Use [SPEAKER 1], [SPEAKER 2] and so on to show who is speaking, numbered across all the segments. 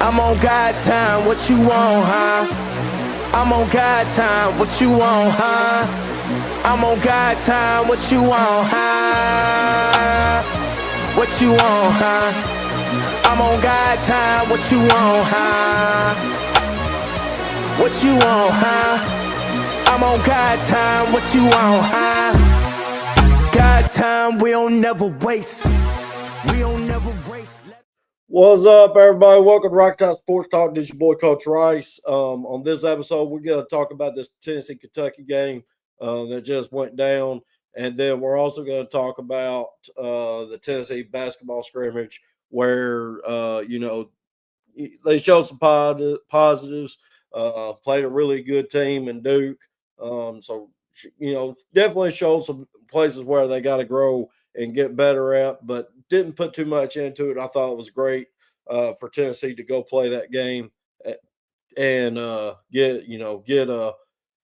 [SPEAKER 1] I'm on God time, what you want, huh? I'm on God time, what you want, huh? I'm on God time, what you want, huh? What you want, huh? I'm on God time, what you want, huh? What you want, huh? I'm on God time, what you want, huh? God time, we don't never waste. We don't never waste.
[SPEAKER 2] What's up, everybody? Welcome to Rock Top Sports Talk. This is your boy, Coach Rice. On this episode, we're going to talk about this Tennessee-Kentucky game that just went down. And then we're also going to talk about the Tennessee basketball scrimmage where, they showed some positives, played a really good team in Duke. Definitely showed some places where they got to grow and get better at, but didn't put too much into it. I thought it was great for Tennessee to go play that game and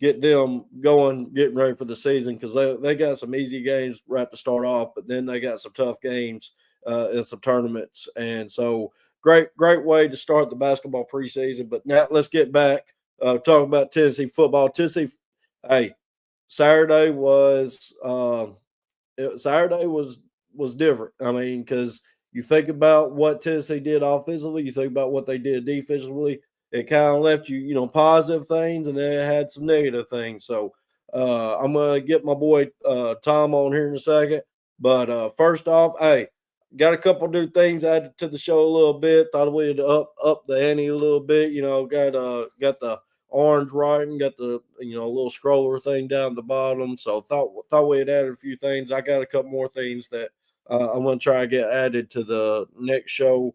[SPEAKER 2] get them going, getting ready for the season, because they got some easy games right to start off, but then they got some tough games in some tournaments, and so great way to start the basketball preseason. But now let's get back talking about Tennessee football. Tennessee, hey, Saturday was different. I mean, because you think about what Tennessee did offensively, you think about what they did defensively. It kind of left you, positive things, and then it had some negative things. So I'm gonna get my boy Tom on here in a second. But first off, hey, got a couple new things added to the show a little bit. Thought we'd up the ante a little bit. Got the orange writing, got the little scroller thing down at the bottom. So thought we had added a few things. I got a couple more things that I'm going to try to get added to the next show.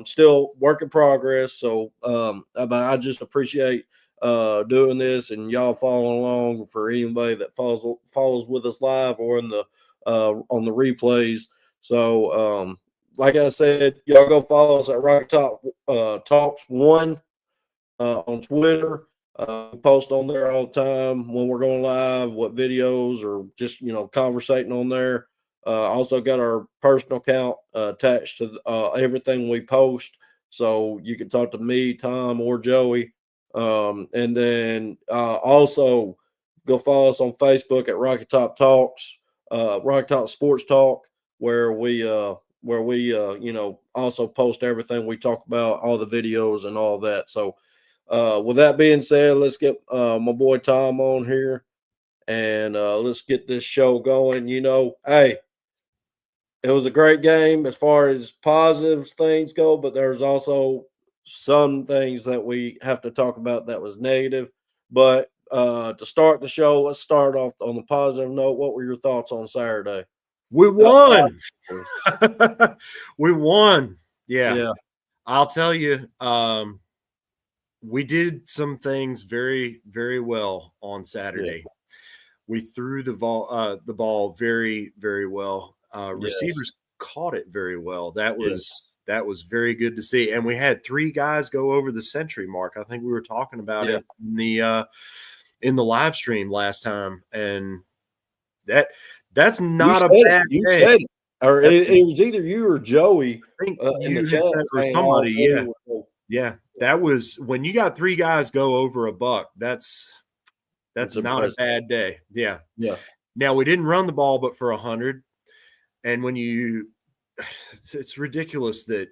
[SPEAKER 2] Still work in progress. So but I just appreciate doing this and y'all following along. For anybody that follows with us live or in the on the replays. So like I said, y'all go follow us at Rock Top Talks 1 on Twitter. We post on there all the time when we're going live, what videos, or just conversating on there. Also got our personal account attached to everything we post, so you can talk to me, Tom, or Joey. And then also go follow us on Facebook at Rocky Top Talks, Rocky Top Sports Talk, where we also post everything we talk about, all the videos and all that. So with that being said, let's get my boy Tom on here, and let's get this show going. Hey, it was a great game as far as positive things go, but there's also some things that we have to talk about that was negative. But to start the show, let's start off on the positive note. What were your thoughts on Saturday?
[SPEAKER 3] We won. We won.
[SPEAKER 2] Yeah.
[SPEAKER 3] I'll tell you, we did some things very, very well on Saturday. Yeah. We threw the ball very, very well. Receivers caught it very well. That was very good to see. And we had 3 guys go over the century mark. I think we were talking about it in the live stream last time, and that's not a bad day.
[SPEAKER 2] You said it. Or it was either you or Joey in the chat
[SPEAKER 3] or somebody. Yeah, that was when you got 3 guys go over a buck. That's not impressive. A bad day. Yeah. Now we didn't run the ball, but for 100. And it's ridiculous that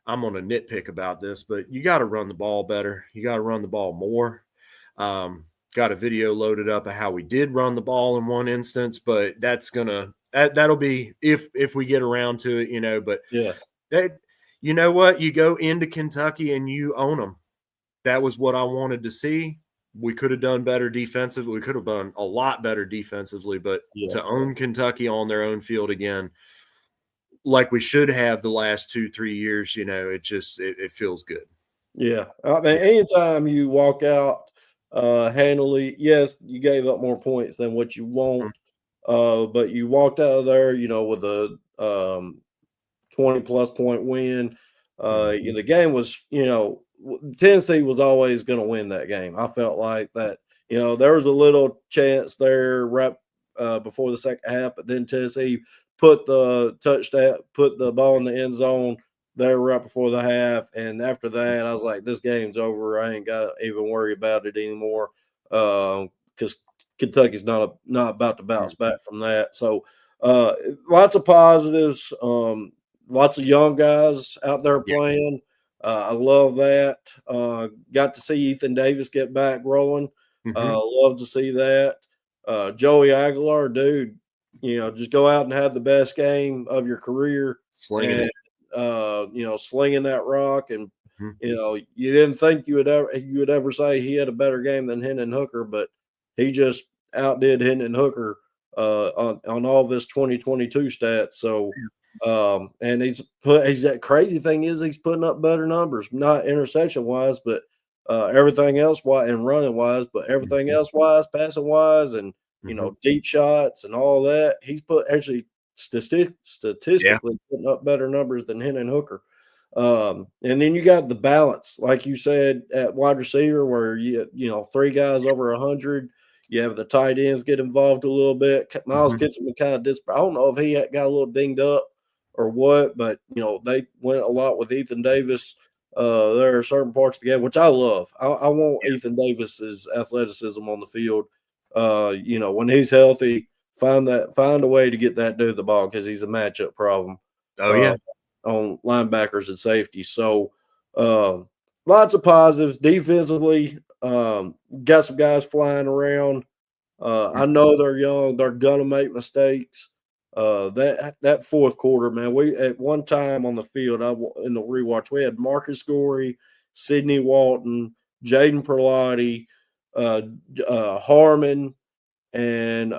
[SPEAKER 3] I'm going to nitpick about this, but you got to run the ball better. You got to run the ball more. Got a video loaded up of how we did run the ball in one instance, but that'll be if we get around to it, But you know what? You go into Kentucky and you own them. That was what I wanted to see. We could have done better defensively. We could have done a lot better defensively, but to own Kentucky on their own field again, like we should have the last 2-3 years, it feels good.
[SPEAKER 2] Yeah. I mean, anytime you walk out handily, yes, you gave up more points than what you want, but you walked out of there, with a 20-plus point win. The game was, Tennessee was always going to win that game. I felt like that, there was a little chance there right before the second half, but then Tennessee put the touchdown, put the ball in the end zone there right before the half. And after that, I was like, this game's over. I ain't got to even worry about it anymore because Kentucky's not about to bounce back from that. So lots of positives, lots of young guys out there playing. I love that. Got to see Ethan Davis get back rolling. Love to see that. Joey Aguilar, dude, just go out and have the best game of your career.
[SPEAKER 3] Slinging it.
[SPEAKER 2] Slinging that rock. And, you didn't think you would ever say he had a better game than Hendon Hooker, but he just outdid Hendon Hooker on all of his 2022 stats. So, and he's that crazy thing is he's putting up better numbers, not interception wise, but everything else and running wise, but everything else wise, passing wise, and deep shots and all that. He's actually statistically putting up better numbers than Hendon Hooker. And then you got the balance, like you said, at wide receiver, where three guys over 100. You have the tight ends get involved a little bit. Miles gets him kind of I don't know if he got a little dinged up or what, but they went a lot with Ethan Davis. There are certain parts of the game which I love. I want Ethan Davis's athleticism on the field. When he's healthy, find a way to get that dude the ball because he's a matchup problem. On linebackers and safety. So lots of positives. Defensively, got some guys flying around. I know they're young. They're gonna make mistakes. That fourth quarter, man, we at one time on the field, in the rewatch, we had Marcus Gorey, Sidney Walton, Jaden Perlotti, Harmon, and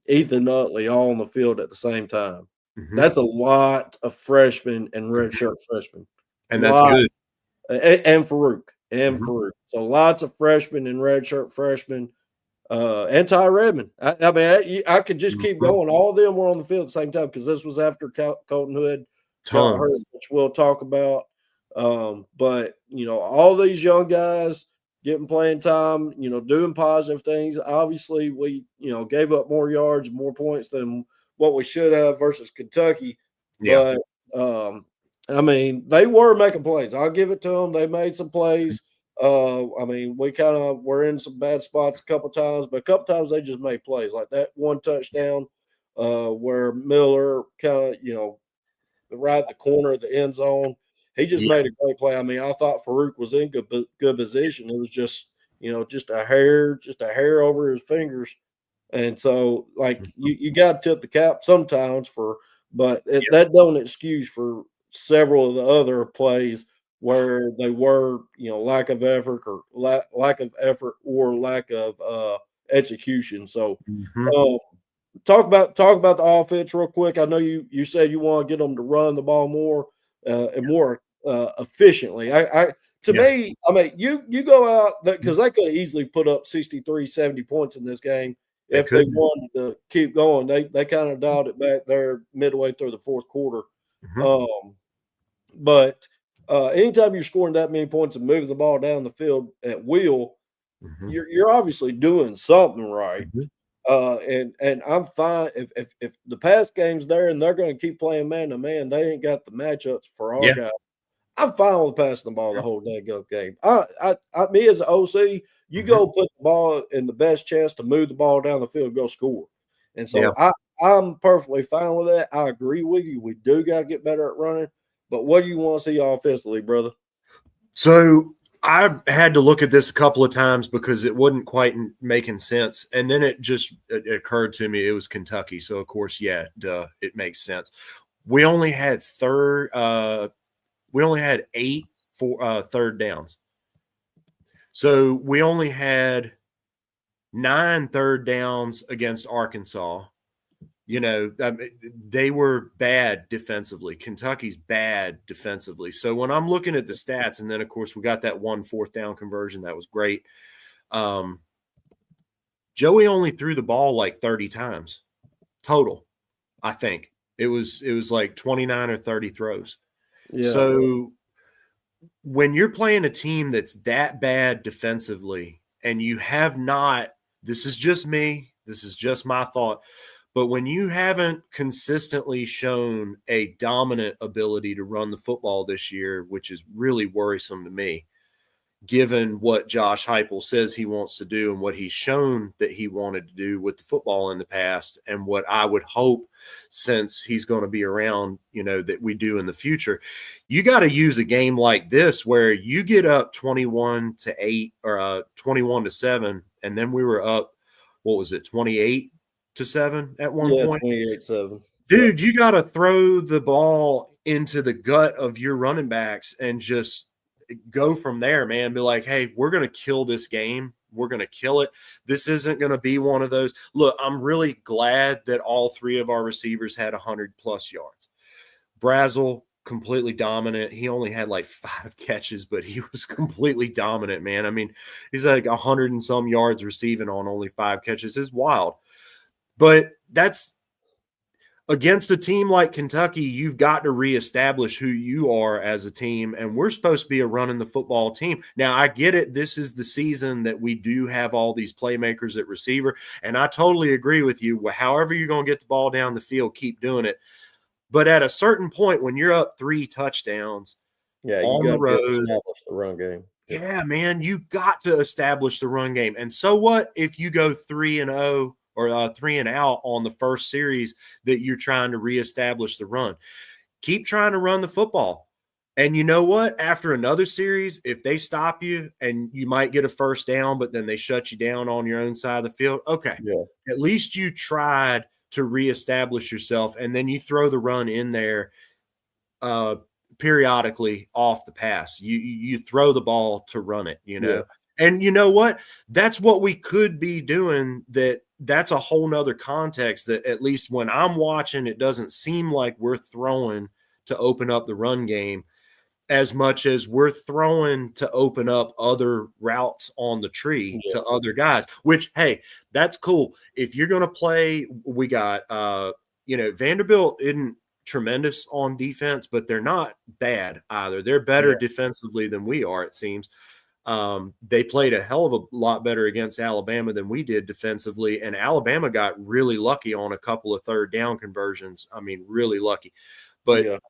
[SPEAKER 2] Ethan Utley all on the field at the same time. That's a lot of freshmen and redshirt freshmen.
[SPEAKER 3] And that's good.
[SPEAKER 2] And Farouk. Farouk. So lots of freshmen and redshirt freshmen. And Ty Redmond. I mean, I could just keep going. All of them were on the field at the same time because this was after Colton Hood got hurt, which we'll talk about. But, all these young guys getting playing time, doing positive things. Obviously, we, gave up more yards, more points than what we should have versus Kentucky. But, I mean, they were making plays. I'll give it to them. They made some plays. I mean, we kind of were in some bad spots a couple times, but a couple times they just made plays like that one touchdown where Miller kind of, right at the corner of the end zone. He just made a great play. I mean, I thought Farouk was in good position. It was just, just a hair over his fingers. And so, like, you got to tip the cap sometimes but that don't excuse for several of the other plays where they were, lack of effort or lack of execution. So, talk about the offense real quick. I know you said you want to get them to run the ball more and more efficiently. To me, I mean, you go out because they could have easily put up 63, 70 points in this game. If they wanted to keep going, they kind of dialed it back there midway through the fourth quarter. But anytime you're scoring that many points and moving the ball down the field at will, you're obviously doing something right. And I'm fine if the pass game's there and they're going to keep playing man to man, they ain't got the matchups for our guys. I'm fine with passing the ball the whole day game. Me as an OC, you go put the ball in the best chance to move the ball down the field, go score. And so I'm perfectly fine with that. I agree with you. We do got to get better at running. But what do you want to see offensively, brother?
[SPEAKER 3] So I've had to look at this a couple of times because it wasn't quite making sense. And then it occurred to me it was Kentucky. So, of course, it makes sense. We only had 8 third downs. So we only had 9 third downs against Arkansas. They were bad defensively. Kentucky's bad defensively. So when I'm looking at the stats, and then, of course, we got that 1 4th down conversion. That was great. Joey only threw the ball like 30 times total, I think. It was like 29 or 30 throws. Yeah. So when you're playing a team that's that bad defensively and you have not – this is just me. This is just my thought. But when you haven't consistently shown a dominant ability to run the football this year, which is really worrisome to me, given what Josh Heupel says he wants to do and what he's shown that he wanted to do with the football in the past, and what I would hope, since he's going to be around, that we do in the future. You got to use a game like this where you get up 21-8 or 21-7, and then we were up, what was it, 28-7 at one point?
[SPEAKER 2] 28-7.
[SPEAKER 3] Dude, you got to throw the ball into the gut of your running backs and just go from there, man. Be like, hey, we're going to kill this game. We're going to kill it. This isn't going to be one of those. Look, I'm really glad that all three of our receivers had 100-plus yards. Brazel, completely dominant. He only had like 5 catches, but he was completely dominant, man. I mean, he's like 100 and some yards receiving on only 5 catches. It's wild. But that's against a team like Kentucky, you've got to reestablish who you are as a team, and we're supposed to be a running the football team. Now, I get it. This is the season that we do have all these playmakers at receiver, and I totally agree with you. However you're going to get the ball down the field, keep doing it. But at a certain point, when you're up 3 touchdowns on the road,
[SPEAKER 2] establish the run game.
[SPEAKER 3] Yeah, man, you got to establish the run game. And so what if you go 3-0 or 3 and out on the first series that you're trying to reestablish the run? Keep trying to run the football. And you know what? After another series, if they stop you and you might get a first down, but then they shut you down on your own side of the field, okay.
[SPEAKER 2] Yeah.
[SPEAKER 3] At least you tried to reestablish yourself, and then you throw the run in there periodically off the pass. You throw the ball to run it,
[SPEAKER 2] Yeah.
[SPEAKER 3] And you know what? That's what we could be doing. That's a whole nother context that, at least when I'm watching, it doesn't seem like we're throwing to open up the run game as much as we're throwing to open up other routes on the tree to other guys, which, hey, that's cool. If you're going to play, we got, Vanderbilt isn't tremendous on defense, but they're not bad either. They're better defensively than we are, it seems. They played a hell of a lot better against Alabama than we did defensively, and Alabama got really lucky on a couple of third down conversions. I mean, really lucky. But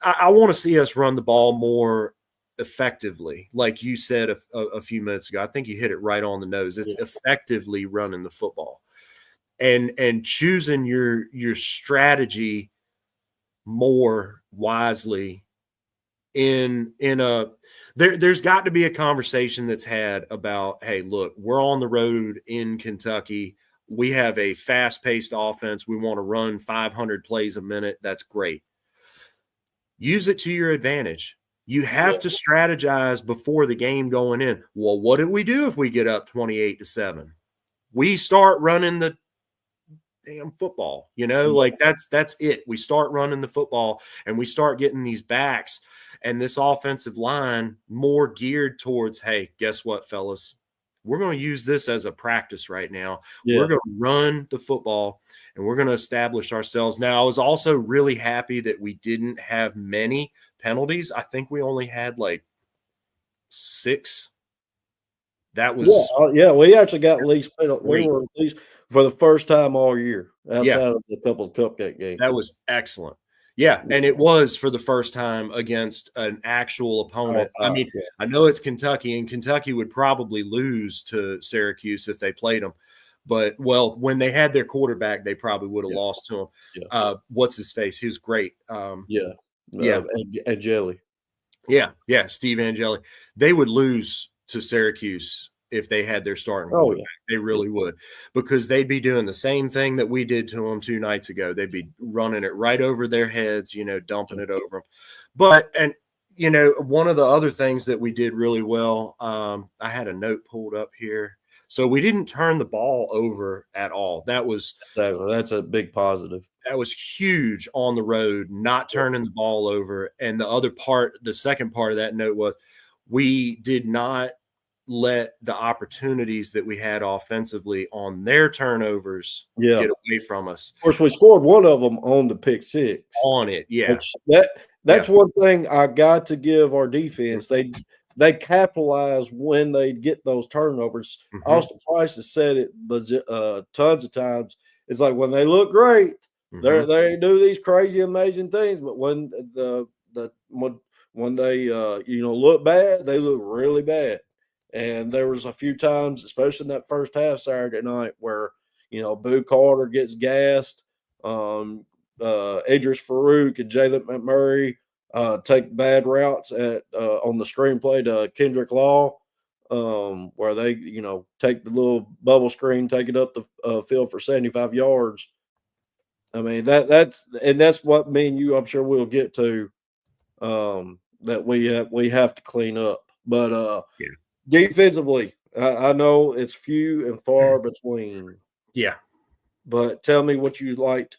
[SPEAKER 3] I want to see us run the ball more effectively. Like you said a few minutes ago, I think you hit it right on the nose. It's effectively running the football and choosing your strategy more wisely there's got to be a conversation that's had about, hey, look, we're on the road in Kentucky. We have a fast-paced offense. We want to run 500 plays a minute. That's great. Use it to your advantage. You have to strategize before the game going in. Well, what do we do if we get up 28-7? We start running the damn football, like that's it. We start running the football, and we start getting these backs and this offensive line more geared towards, hey, guess what, fellas? We're going to use this as a practice right now. We're going to run the football, and we're going to establish ourselves. Now, I was also really happy that we didn't have many penalties. I think we only had like 6. That was
[SPEAKER 2] we actually got least penalty. We were at least for the first time all year outside of the couple of cupcake games.
[SPEAKER 3] That was excellent. Yeah, and it was for the first time against an actual opponent. I mean, I know it's Kentucky, and Kentucky would probably lose to Syracuse if they played them. But, well, when they had their quarterback, they probably would have lost to him. What's his face? He was great.
[SPEAKER 2] Angeli.
[SPEAKER 3] Yeah, Steve Angeli. They would lose to Syracuse if they had their starting quarterback. They really would, because they'd be doing the same thing that we did to them 2 nights ago. They'd be running it right over their heads, dumping it over them. But, and, one of the other things that we did really well, I had a note pulled up here. So we didn't turn the ball over at all. That's
[SPEAKER 2] a big positive.
[SPEAKER 3] That was huge on the road, not turning the ball over. And the second part of that note was we did not let the opportunities that we had offensively on their turnovers get away from us.
[SPEAKER 2] Of course, we scored one of them on the pick 6.
[SPEAKER 3] On it,
[SPEAKER 2] That's one thing I got to give our defense. They capitalize when they get those turnovers. Austin Price has said it tons of times. it's like when they look great,
[SPEAKER 3] Mm-hmm.
[SPEAKER 2] they do these crazy, amazing things. But when when they look bad, they look really bad. And there was a few times, especially in that first half Saturday night, where Boo Carter gets gassed. Idris Farouk and Jalen McMurray take bad routes on the screenplay to Kendrick Law, where they take the little bubble screen, take it up the field for 75 yards. I mean that's what me and you, I'm sure we'll get to, that we have to clean up. But
[SPEAKER 3] yeah.
[SPEAKER 2] Defensively, I know it's few and far between.
[SPEAKER 3] Yeah.
[SPEAKER 2] But tell me what you liked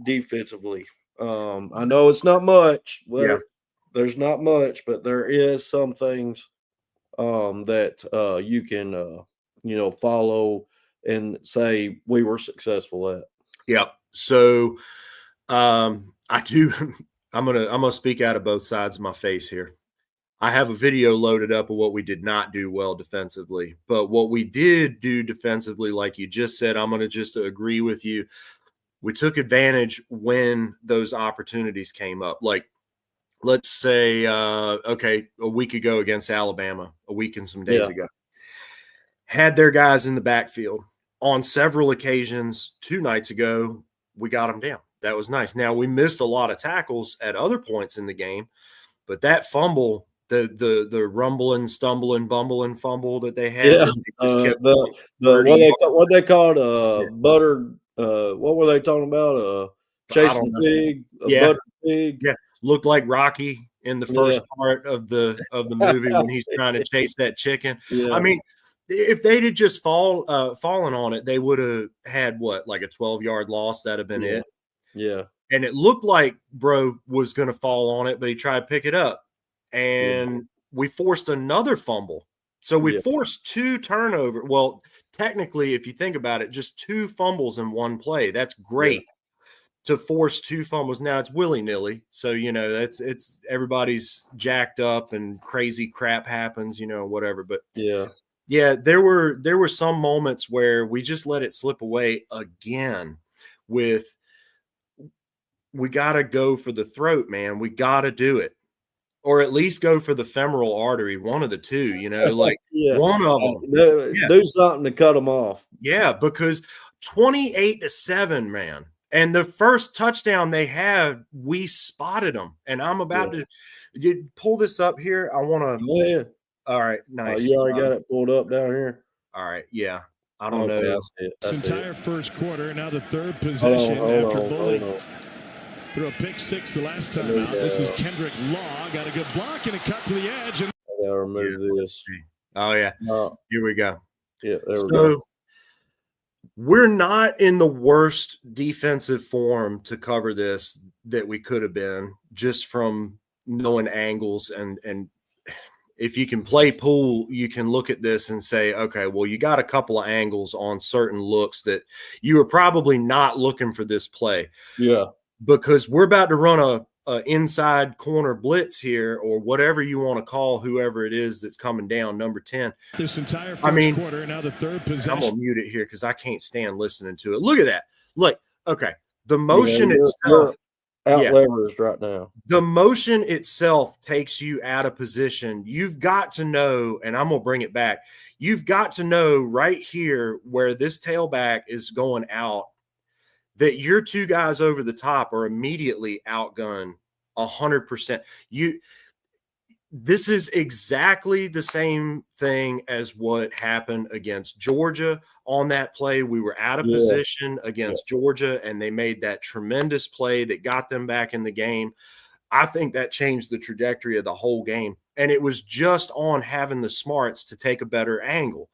[SPEAKER 2] defensively. I know it's not much. There's not much, but there is some things that you can follow and say we were successful at.
[SPEAKER 3] Yeah. So I do. I'm gonna speak out of both sides of my face here. I have a video loaded up of what we did not do well defensively, but what we did do defensively, like you just said, I'm going to just agree with you. We took advantage when those opportunities came up. Like, let's say, a week ago against Alabama, a week and some days ago, had their guys in the backfield on several occasions. 2 nights ago, we got them down. That was nice. Now, we missed a lot of tackles at other points in the game, but that fumble, the rumbling, stumbling, bumbling fumble that they had, just kept
[SPEAKER 2] what they called butter. What were they talking about? Chasing the pig, butter pig.
[SPEAKER 3] Yeah, looked like Rocky in the first part of the movie when he's trying to chase that chicken.
[SPEAKER 2] Yeah.
[SPEAKER 3] I mean, if they'd have just fallen on it, they would have had like a 12-yard loss. That'd have been it.
[SPEAKER 2] Yeah.
[SPEAKER 3] And it looked like Bro was going to fall on it, but he tried to pick it up. And we forced another fumble. So we forced 2 turnovers. Well, technically, if you think about it, just 2 fumbles in one play. That's great to force 2 fumbles. Now it's willy-nilly. So, it's everybody's jacked up and crazy crap happens, whatever. But there were some moments where we just let it slip away again with, we got to go for the throat, man. We got to do it. Or at least go for the femoral artery, one of the two, one of them.
[SPEAKER 2] Do something to cut them off.
[SPEAKER 3] Yeah, because 28-7, man. And the first touchdown they had, we spotted them. And I'm about to pull this up here. I want to.
[SPEAKER 2] Yeah.
[SPEAKER 3] All right, nice.
[SPEAKER 2] You already got it pulled up down here.
[SPEAKER 3] All right, yeah. I don't know.
[SPEAKER 4] This entire first quarter, now the third possession after bowling. Threw a pick 6 the last time out. This is Kendrick Law. Got a good block and a cut to the edge. And
[SPEAKER 2] I gotta remove this.
[SPEAKER 3] Oh, yeah. Here we go.
[SPEAKER 2] Yeah, there we go.
[SPEAKER 3] We're not in the worst defensive form to cover this that we could have been, just from knowing angles. And if you can play pool, you can look at this and say, okay, well, you got a couple of angles on certain looks that you were probably not looking for this play.
[SPEAKER 2] Yeah.
[SPEAKER 3] Because we're about to run a inside corner blitz here, or whatever you want to call whoever it is that's coming down, number 10.
[SPEAKER 4] This entire first quarter, now the third possession.
[SPEAKER 3] I'm going to mute it here because I can't stand listening to it. Look at that. Look, okay. The motion itself.
[SPEAKER 2] Leveraged right now.
[SPEAKER 3] The motion itself takes you out of position. You've got to know, and I'm going to bring it back. You've got to know right here where this tailback is going out, that your 2 guys over the top are immediately outgunned 100%. This is exactly the same thing as what happened against Georgia on that play. We were out of position against Georgia, and they made that tremendous play that got them back in the game. I think that changed the trajectory of the whole game, and it was just on having the smarts to take a better angle.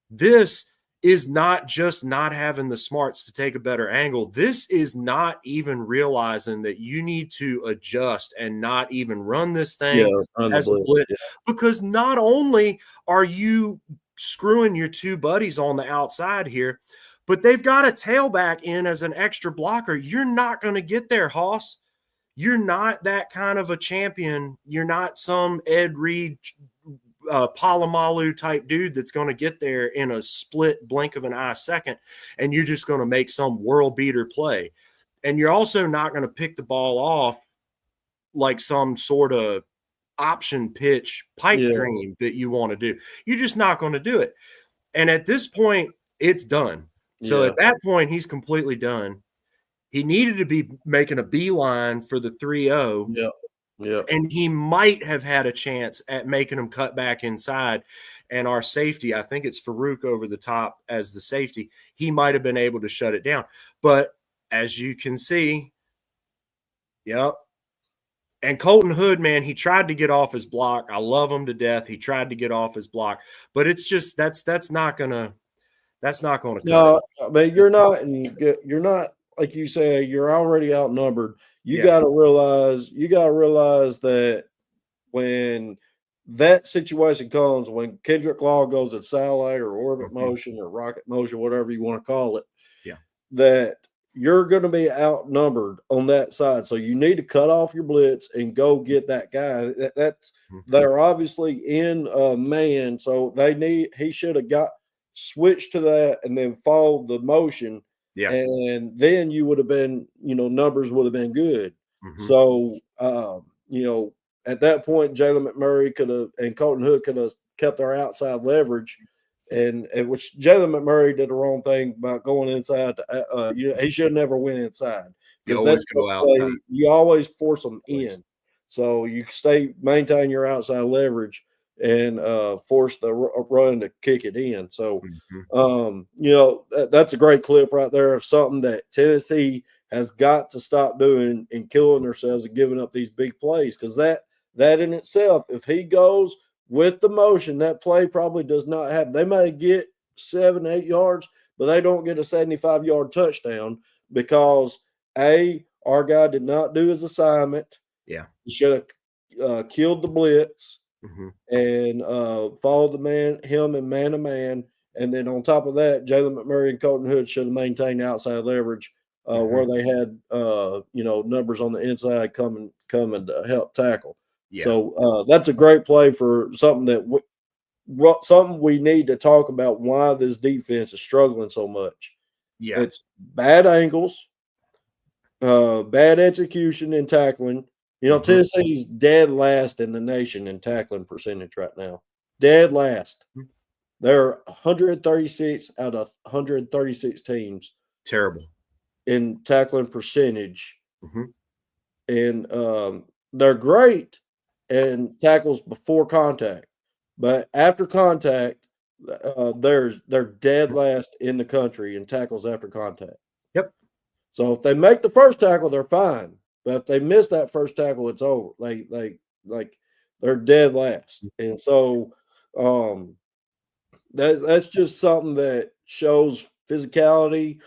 [SPEAKER 3] This is not just not having the smarts to take a better angle. This is not even realizing that you need to adjust and not even run this thing as a blitz. Because not only are you screwing your 2 buddies on the outside here, but they've got a tailback in as an extra blocker. You're not going to get there, Hoss. You're not that kind of a champion. You're not some Ed Reed Palomalu type dude that's going to get there in a split blink of an eye second, and you're just going to make some world beater play. And you're also not going to pick the ball off like some sort of option pitch pipe dream that you want to do. You're just not going to do it. And at this point, it's done. So at that point, he's completely done. He needed to be making a beeline for the 3-0.
[SPEAKER 2] Yeah.
[SPEAKER 3] And he might have had a chance at making him cut back inside. And our safety, I think it's Farouk over the top as the safety, he might have been able to shut it down. But as you can see, and Colton Hood, man, he tried to get off his block. I love him to death. He tried to get off his block, but it's just that's not gonna cut.
[SPEAKER 2] No, I mean you're not like you say, you're already outnumbered. You got to realize that when that situation comes, when Kendrick Law goes at Saleh or orbit motion or rocket motion, whatever you want to call it, that you're going to be outnumbered on that side. So you need to cut off your blitz and go get that guy. They're obviously in man, so he should have got switched to that and then followed the motion.
[SPEAKER 3] Yeah.
[SPEAKER 2] And then you would have been, numbers would have been good. So, at that point, Jalen McMurray and Colton Hood could have kept their outside leverage, and which Jalen McMurray did the wrong thing about going inside. He should have never went inside because that's
[SPEAKER 3] go outside.
[SPEAKER 2] You always force them in, so you maintain your outside leverage and force the run to kick it in. So, that's a great clip right there of something that Tennessee has got to stop doing and killing themselves and giving up these big plays, because that in itself, if he goes with the motion, that play probably does not happen. They may get 7-8 yards, but they don't get a 75-yard touchdown because our guy did not do his assignment.
[SPEAKER 3] Yeah,
[SPEAKER 2] he should have killed the blitz and followed him and man to man. And then on top of that, Jalen McMurray and Colton Hood should have maintained outside leverage where they had numbers on the inside coming to help tackle. Yeah. So that's a great play for something something we need to talk about, why this defense is struggling so much.
[SPEAKER 3] Yeah,
[SPEAKER 2] it's bad angles, bad execution in tackling. Tennessee's dead last in the nation in tackling percentage right now. Dead last. They're 136 out of 136 teams.
[SPEAKER 3] Terrible.
[SPEAKER 2] In tackling percentage. And they're great in tackles before contact. But after contact, they're dead last in the country in tackles after contact.
[SPEAKER 3] Yep.
[SPEAKER 2] So if they make the first tackle, they're fine. But if they miss that first tackle, it's over. They're dead last. And so that's just something that shows physicality,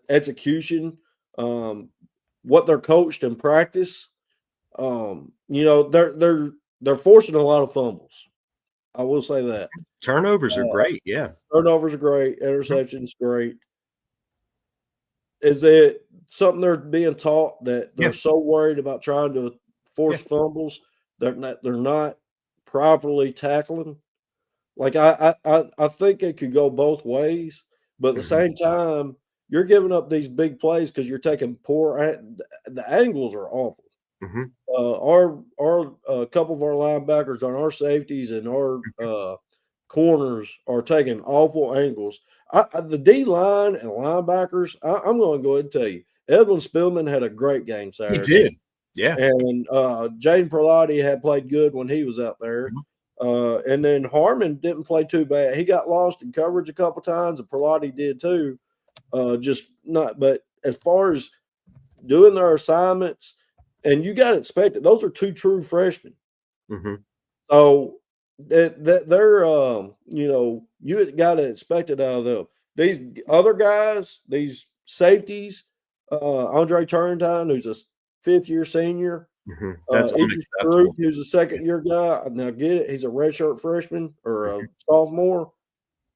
[SPEAKER 2] execution, what they're coached in practice. They're forcing a lot of fumbles. I will say that.
[SPEAKER 3] Turnovers are great. Yeah.
[SPEAKER 2] Turnovers are great. Interceptions great. Is it something they're being taught that they're so worried about trying to force fumbles? They're not properly tackling. I think it could go both ways, but at the same time, you're giving up these big plays because you're taking the angles are awful. Our couple of our linebackers on our safeties and our corners are taking awful angles. The D line and linebackers, I'm going to go ahead and tell you, Edwin Spillman had a great game Saturday.
[SPEAKER 3] He did, yeah.
[SPEAKER 2] And Jaden Perlotti had played good when he was out there. And then Harmon didn't play too bad. He got lost in coverage a couple times, and Perlotti did too. But as far as doing their assignments, and you got to expect it, those are two true freshmen. So they're you got to expect it out of them. These other guys, these safeties, Andre Turrentine, who's a fifth-year senior,
[SPEAKER 3] that's
[SPEAKER 2] Farouk, who's a second-year guy. Now get it, he's a redshirt freshman or a sophomore.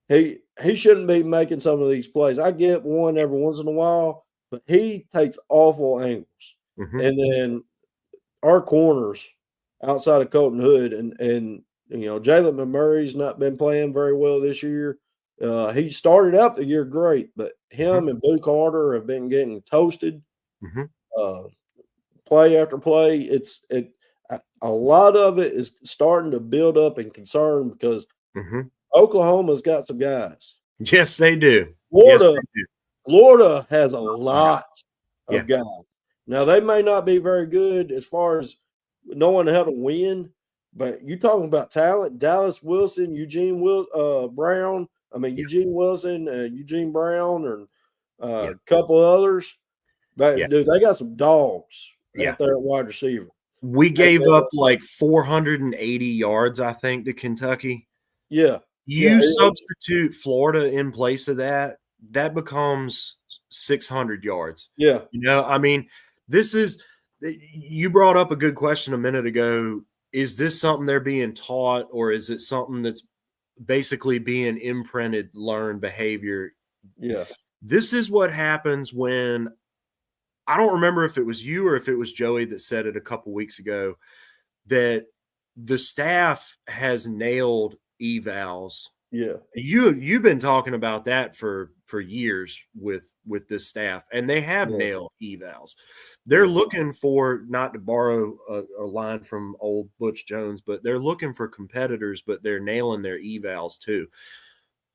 [SPEAKER 2] He shouldn't be making some of these plays. I get one every once in a while, but he takes awful angles. And then our corners outside of Colton Hood and Jalen McMurray's not been playing very well this year. He started out the year great, but him and Boo Carter have been getting toasted. Play after play. A lot of it is starting to build up in concern because Oklahoma's got some guys.
[SPEAKER 3] Yes, they do.
[SPEAKER 2] Florida has a lot of guys. Now, they may not be very good as far as knowing how to win, but you're talking about talent. Dallas Wilson, Eugene Brown. Eugene Wilson, Eugene Brown, and a couple others. But, dude, they got some dogs out there at wide receiver.
[SPEAKER 3] We gave up like 480 yards, I think, to Kentucky.
[SPEAKER 2] Yeah.
[SPEAKER 3] You substitute Florida in place of that becomes 600 yards.
[SPEAKER 2] Yeah.
[SPEAKER 3] You brought up a good question a minute ago. Is this something they're being taught, or is it something that's basically being imprinted, learned behavior?
[SPEAKER 2] Yeah.
[SPEAKER 3] This is what happens when – I don't remember if it was you or if it was Joey that said it a couple weeks ago, that the staff has nailed evals.
[SPEAKER 2] Yeah.
[SPEAKER 3] You've been talking about that for years with this staff, and they have nailed evals. They're looking for, not to borrow a line from old Butch Jones, but they're looking for competitors, but they're nailing their evals too.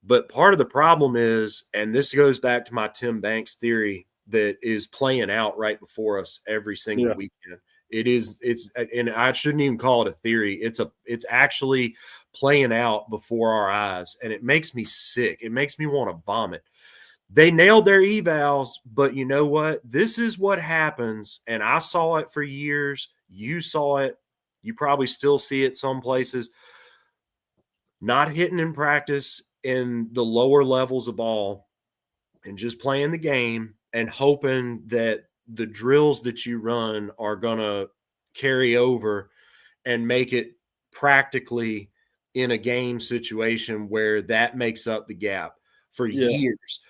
[SPEAKER 3] But part of the problem is, and this goes back to my Tim Banks theory that is playing out right before us every single weekend. And I shouldn't even call it a theory. It's actually playing out before our eyes, and it makes me sick. It makes me want to vomit. They nailed their evals, but you know what? This is what happens, and I saw it for years. You saw it. You probably still see it some places. Not hitting in practice in the lower levels of ball and just playing the game and hoping that the drills that you run are going to carry over and make it practically in a game situation where that makes up the gap for years.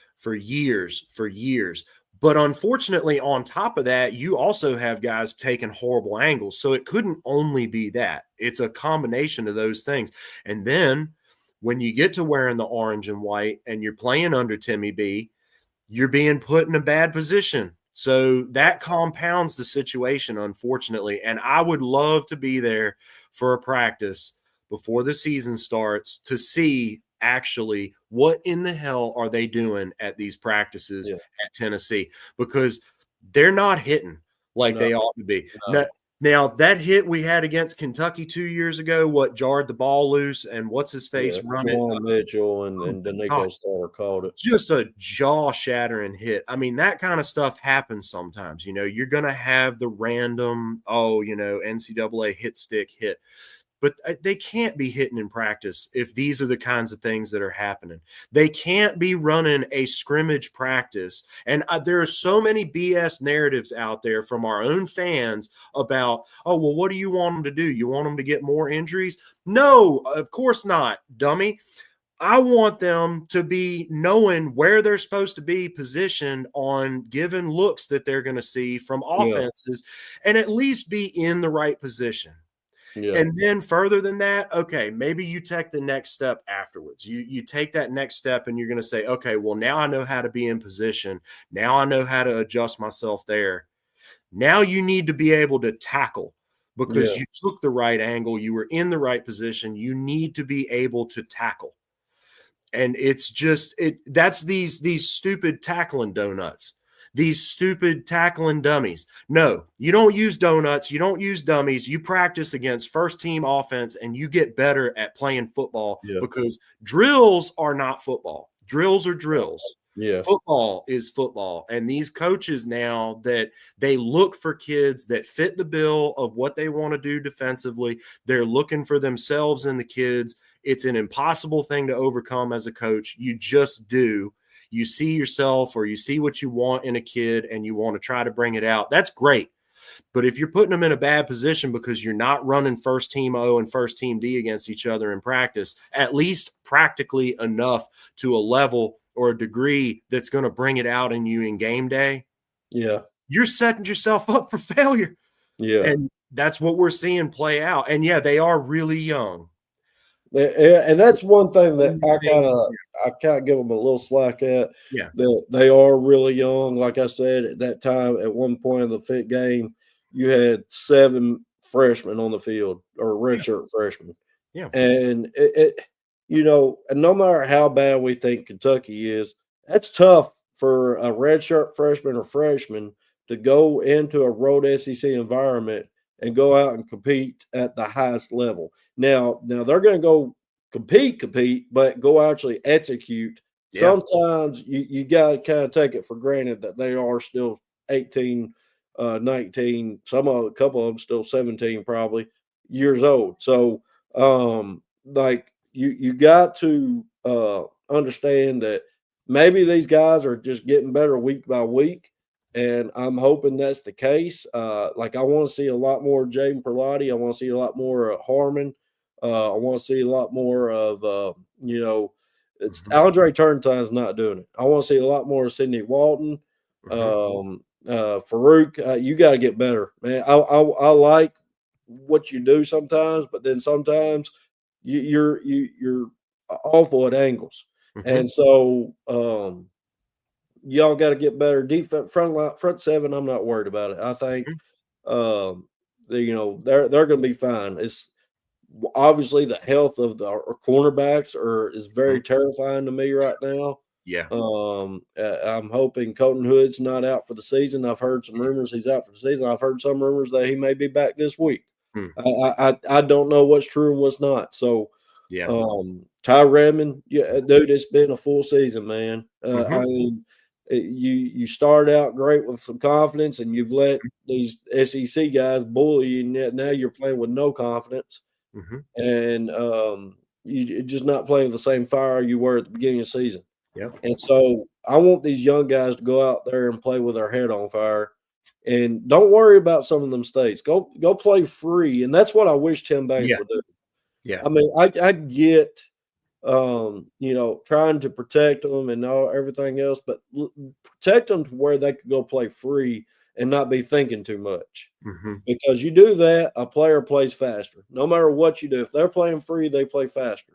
[SPEAKER 3] But unfortunately, on top of that, you also have guys taking horrible angles. So it couldn't only be that. It's a combination of those things. And then when you get to wearing the orange and white and you're playing under Timmy B, you're being put in a bad position. So that compounds the situation, unfortunately. And I would love to be there for a practice before the season starts to see actually what in the hell are they doing at these practices at Tennessee, because they're not hitting like they ought to be. Now, that hit we had against Kentucky 2 years ago, what jarred the ball loose, and what's his face running?
[SPEAKER 2] Mitchell and Nico Starr called it.
[SPEAKER 3] Just a jaw-shattering hit. I mean, that kind of stuff happens sometimes. You're going to have the random, NCAA hit stick hit. But they can't be hitting in practice if these are the kinds of things that are happening. They can't be running a scrimmage practice. And there are so many BS narratives out there from our own fans about, oh, well, what do you want them to do? You want them to get more injuries? No, of course not, dummy. I want them to be knowing where they're supposed to be positioned on given looks that they're going to see from offenses and at least be in the right position. Yeah. And then further than that, okay, maybe you take the next step afterwards. You take that next step and you're going to say, okay, well, now I know how to be in position. Now I know how to adjust myself there. Now you need to be able to tackle because you took the right angle. You were in the right position. You need to be able to tackle. And it's just that's these stupid tackling donuts. These stupid tackling dummies. No, you don't use donuts. You don't use dummies. You practice against first-team offense, and you get better at playing football because drills are not football. Drills are drills. Yeah. Football is football. And these coaches now that they look for kids that fit the bill of what they want to do defensively, they're looking for themselves in the kids. It's an impossible thing to overcome as a coach. You just do. You see yourself or you see what you want in a kid and you want to try to bring it out. That's great. But if you're putting them in a bad position because you're not running first team O and first team D against each other in practice, at least practically enough to a level or a degree that's going to bring it out in you in game day, you're setting yourself up for failure. Yeah. And that's what we're seeing play out. And they are really young.
[SPEAKER 2] And that's one thing that I kind of give them a little slack at.
[SPEAKER 3] Yeah,
[SPEAKER 2] that they are really young. Like I said, at that time, at one point in the fit game, you had 7 freshmen on the field or redshirt freshmen.
[SPEAKER 3] yeah,
[SPEAKER 2] And and no matter how bad we think Kentucky is, that's tough for a redshirt freshman or freshman to go into a road SEC environment and go out and compete at the highest level. Now they're going to go compete, but go actually execute.
[SPEAKER 3] yeah.
[SPEAKER 2] Sometimes you got to kind of take it for granted that they are still 18, 19, a couple of them still 17 probably years old. So like you got to understand that maybe these guys are just getting better week by week, and I'm hoping that's the case. Like I want to see a lot more Jaden Perlotti. I want to see a lot more Harmon. I want to see a lot more of it's Andre Turntine's not doing it. I want to see a lot more of Sidney Walton. Farouk, you got to get better, man. I like what you do sometimes, but then sometimes you're awful at angles, and so y'all got to get better. Defense front 7, I'm not worried about it. I think they're going to be fine. It's obviously the health of our cornerbacks is very terrifying to me right now.
[SPEAKER 3] Yeah.
[SPEAKER 2] I'm hoping Colton Hood's not out for the season. I've heard some rumors he's out for the season. I've heard some rumors that he may be back this week. I don't know what's true and what's not. So, Ty Redmond, dude, it's been a full season, man. I mean, you start out great with some confidence, and you've let these SEC guys bully you, and now you're playing with no confidence, and you're just not playing the same fire you were at the beginning of the season. And so I want these young guys to go out there and play with their head on fire. And don't worry about some of them mistakes. Go play free. And that's what I wish Tim Banks would do.
[SPEAKER 3] Yeah.
[SPEAKER 2] I mean, I get trying to protect them and everything else, but protect them to where they could go play free and not be thinking too much. Because you do that, a player plays faster. No matter what you do. If they're playing free, they play faster.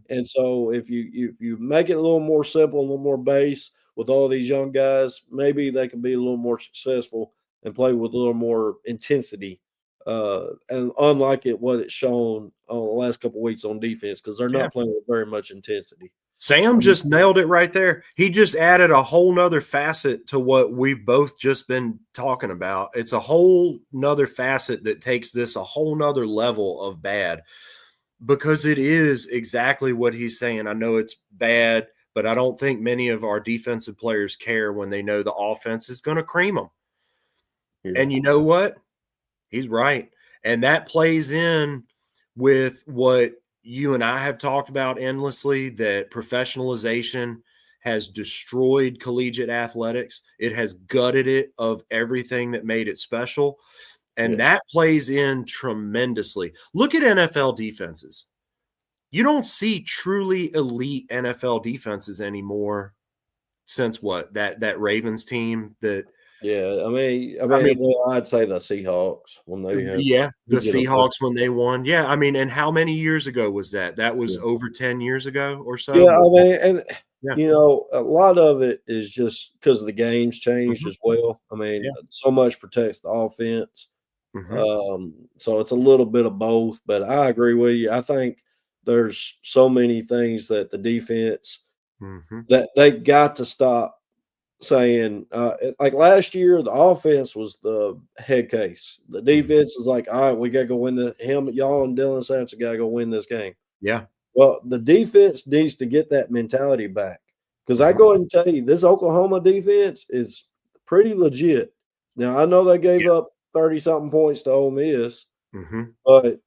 [SPEAKER 2] And so if you make it a little more simple, a little more base with all these young guys, maybe they can be a little more successful and play with a little more intensity. And unlike what it's shown on the last couple of weeks on defense, because they're not playing with very much intensity.
[SPEAKER 3] Sam just nailed it right there. He just added a whole nother facet to what we've both just been talking about. It's a whole nother facet that takes this a whole nother level of bad. Because it is exactly what he's saying. I know it's bad, but I don't think many of our defensive players care when they know the offense is going to cream them. And you know what? He's right. And that plays in with what you and I have talked about endlessly, that professionalization has destroyed collegiate athletics. It has gutted it of everything that made it special. And that plays in tremendously. Look at NFL defenses. You don't see truly elite NFL defenses anymore since what? That Ravens team that
[SPEAKER 2] I mean, I'd say the Seahawks when they had
[SPEAKER 3] the Seahawks when they won. Yeah, I mean, and how many years ago was that? That was over 10 years ago or so.
[SPEAKER 2] Yeah, I mean, and a lot of it is just because the game's changed as well. I mean, so much protects the offense. So it's a little bit of both, but I agree with you. I think there's so many things that the defense that they got to stop saying. Like last year, the offense was the head case. The defense is like, all right, we got to go win y'all and Dylan Sampson got to go win this game.
[SPEAKER 3] Yeah.
[SPEAKER 2] Well, the defense needs to get that mentality back, because I go ahead and tell you, this Oklahoma defense is pretty legit. Now, I know they gave up 30-something points to Ole Miss, but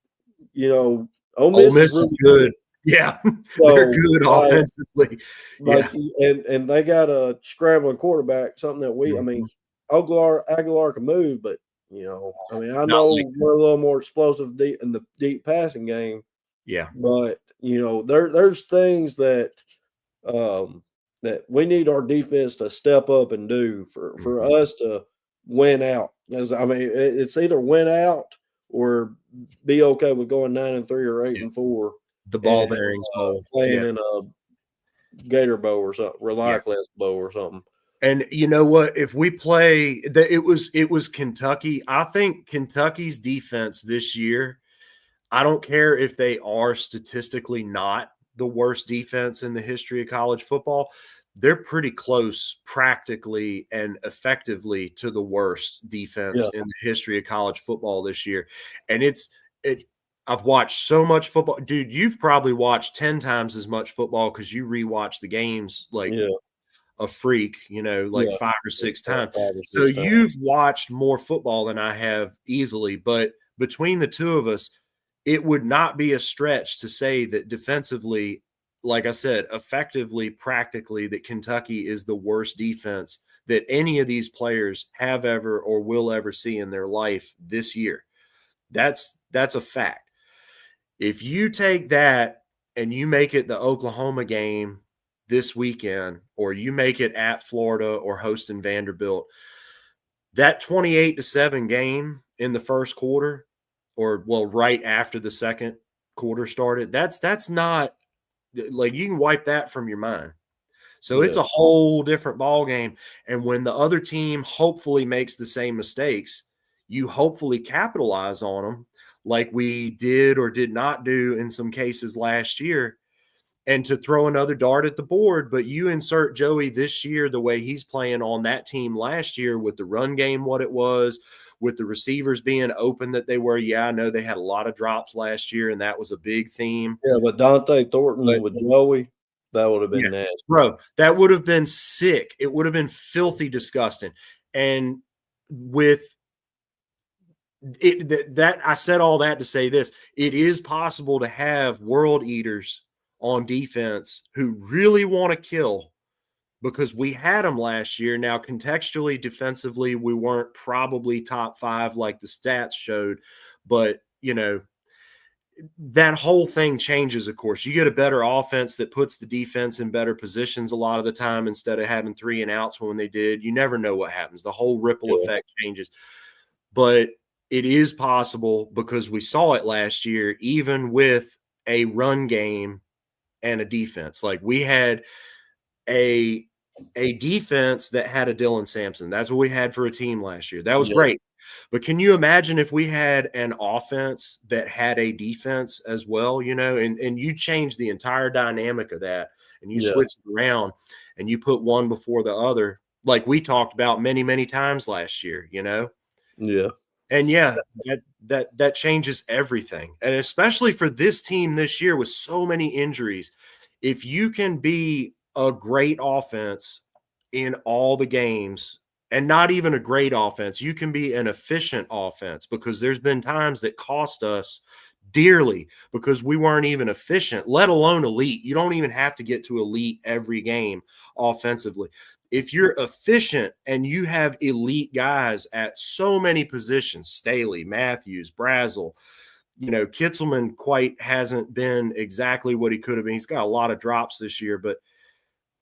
[SPEAKER 2] Ole Miss
[SPEAKER 3] is really good. Yeah, so, they're good offensively.
[SPEAKER 2] And they got a scrambling quarterback, something that I mean, Aguilar can move, but I mean, I know we're a little more explosive in the deep passing game.
[SPEAKER 3] Yeah,
[SPEAKER 2] but there's things that that we need our defense to step up and do for us to win out. I mean, it's either win out or be okay with going 9-3 or 8-4.
[SPEAKER 3] The ball bearings bowl.
[SPEAKER 2] Playing in a Gator Bowl or something, Rely Class Bowl or something.
[SPEAKER 3] And you know what? If we play, it was Kentucky. I think Kentucky's defense this year, I don't care if they are statistically not the worst defense in the history of college football. They're pretty close practically and effectively to the worst defense in the history of college football this year. And I've watched so much football. Dude, you've probably watched 10 times as much football because you rewatch the games like a freak, like 5 or 6 times. So you've watched more football than I have easily. But between the two of us, it would not be a stretch to say that defensively, like I said, effectively, practically, that Kentucky is the worst defense that any of these players have ever or will ever see in their life this year. That's a fact. If you take that and you make it the Oklahoma game this weekend, or you make it at Florida or hosting Vanderbilt, that 28-7 game in the first quarter, or right after the second quarter started, that's not like, you can wipe that from your mind. So it's a whole different ball game. And when the other team hopefully makes the same mistakes, you hopefully capitalize on them like we did or did not do in some cases last year, and to throw another dart at the board. But you insert Joey this year the way he's playing on that team last year, with the run game what it was, with the receivers being open that they were. Yeah, I know they had a lot of drops last year, and that was a big theme.
[SPEAKER 2] Yeah, but Dante Thornton with Joey, that would have been nasty.
[SPEAKER 3] Bro, that would have been sick. It would have been filthy disgusting. And with that, I said all that to say this: it is possible to have world eaters on defense who really want to kill, because we had them last year. Now, contextually, defensively, we weren't probably top 5 like the stats showed, but that whole thing changes. Of course, you get a better offense that puts the defense in better positions a lot of the time, instead of having 3 and outs when they did. You never know what happens. The whole ripple effect changes. But it is possible, because we saw it last year, even with a run game and a defense. Like, we had a defense that had a Dylan Sampson. That's what we had for a team last year. That was great. But can you imagine if we had an offense that had a defense as well, and you change the entire dynamic of that, and you switch it around and you put one before the other, like we talked about many, many times last year,
[SPEAKER 2] Yeah.
[SPEAKER 3] And that changes everything. And especially for this team this year with so many injuries, if you can be a great offense in all the games, and not even a great offense, you can be an efficient offense, because there's been times that cost us dearly because we weren't even efficient, let alone elite. You don't even have to get to elite every game offensively. If you're efficient and you have elite guys at so many positions, Staley, Matthews, Brazel, Kitzelman quite hasn't been exactly what he could have been. He's got a lot of drops this year, but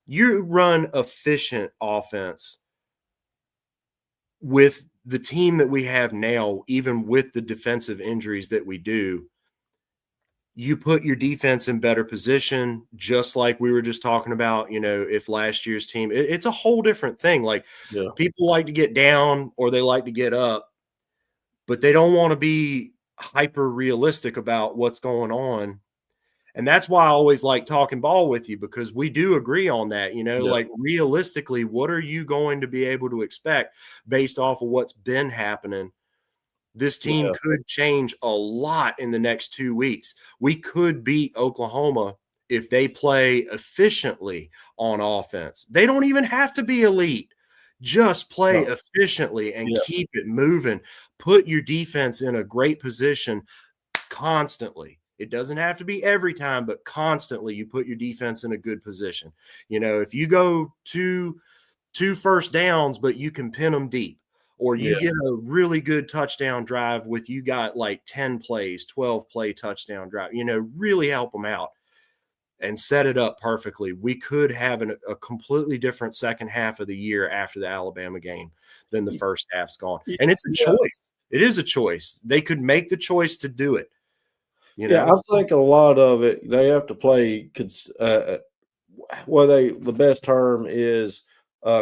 [SPEAKER 3] you run efficient offense with the team that we have now, even with the defensive injuries that we do. You put your defense in better position, just like we were just talking about, if last year's team, it's a whole different thing. Like, people like to get down or they like to get up, but they don't want to be hyper realistic about what's going on. And that's why I always like talking ball with you, because we do agree on that, like, realistically, what are you going to be able to expect based off of what's been happening? This team could change a lot in the next 2 weeks. We could beat Oklahoma if they play efficiently on offense. They don't even have to be elite. Just play efficiently and keep it moving. Put your defense in a great position constantly. It doesn't have to be every time, but constantly you put your defense in a good position. If you go two first downs, but you can pin them deep, or you get a really good touchdown drive with, you got like 10 plays, 12 play touchdown drive, really help them out and set it up perfectly. We could have a completely different second half of the year after the Alabama game than the first half's gone. And it's a choice. It is a choice. They could make the choice to do it. You
[SPEAKER 2] Yeah,
[SPEAKER 3] know,
[SPEAKER 2] I think a lot of it they have to play. Well, the best term is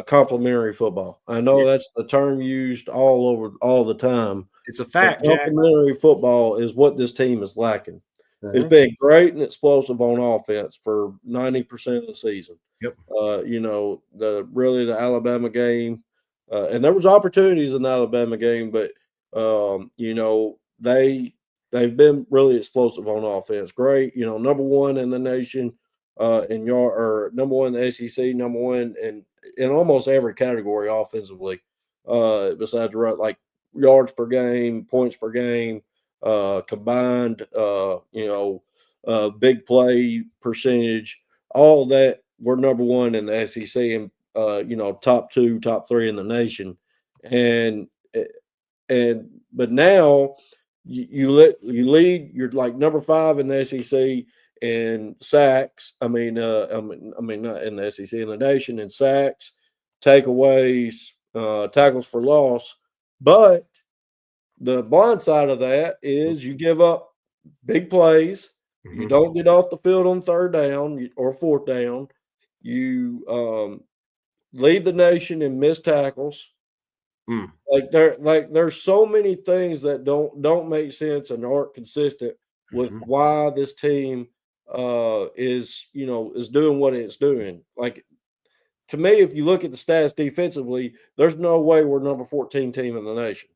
[SPEAKER 2] complementary football. I know
[SPEAKER 3] yeah,
[SPEAKER 2] that's the term used all over all the time,
[SPEAKER 3] it's a
[SPEAKER 2] but
[SPEAKER 3] fact, Jack.
[SPEAKER 2] complementary football is what this team is lacking. It's
[SPEAKER 3] Uh-huh.
[SPEAKER 2] been great and explosive on offense for 90% of the season.
[SPEAKER 3] Yep.
[SPEAKER 2] The Alabama game, and there was opportunities in the Alabama game, but they've been really explosive on offense. Great, number one in the nation in yard or number one in the SEC, number one in almost every category offensively. Besides like yards per game, points per game, combined, big play percentage, all that. We're number one in the SEC and top two, top three in the nation, and but now you lead. You're like number 5 in the SEC in sacks. I mean, not in the SEC in the nation in sacks, takeaways, tackles for loss. But the blind side of that is you give up big plays. You don't get off the field on third down or fourth down. You lead the nation in missed tackles. There's so many things that don't make sense and aren't consistent with why this team is doing what it's doing. Like, to me, if you look at the stats defensively, there's no way we're number 14 team in the nation.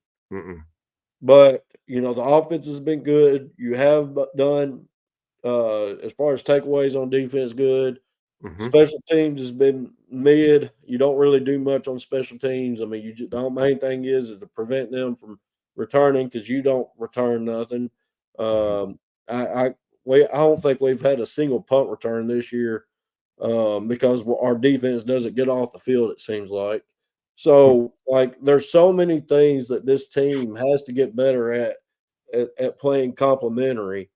[SPEAKER 2] But the offense has been good. You have done as far as takeaways on defense, good. Special teams has been mid. You don't really do much on special teams. I mean, the main thing is to prevent them from returning because you don't return nothing. I don't think we've had a single punt return this year because our defense doesn't get off the field. It seems like so. Like, there's so many things that this team has to get better at playing complementary.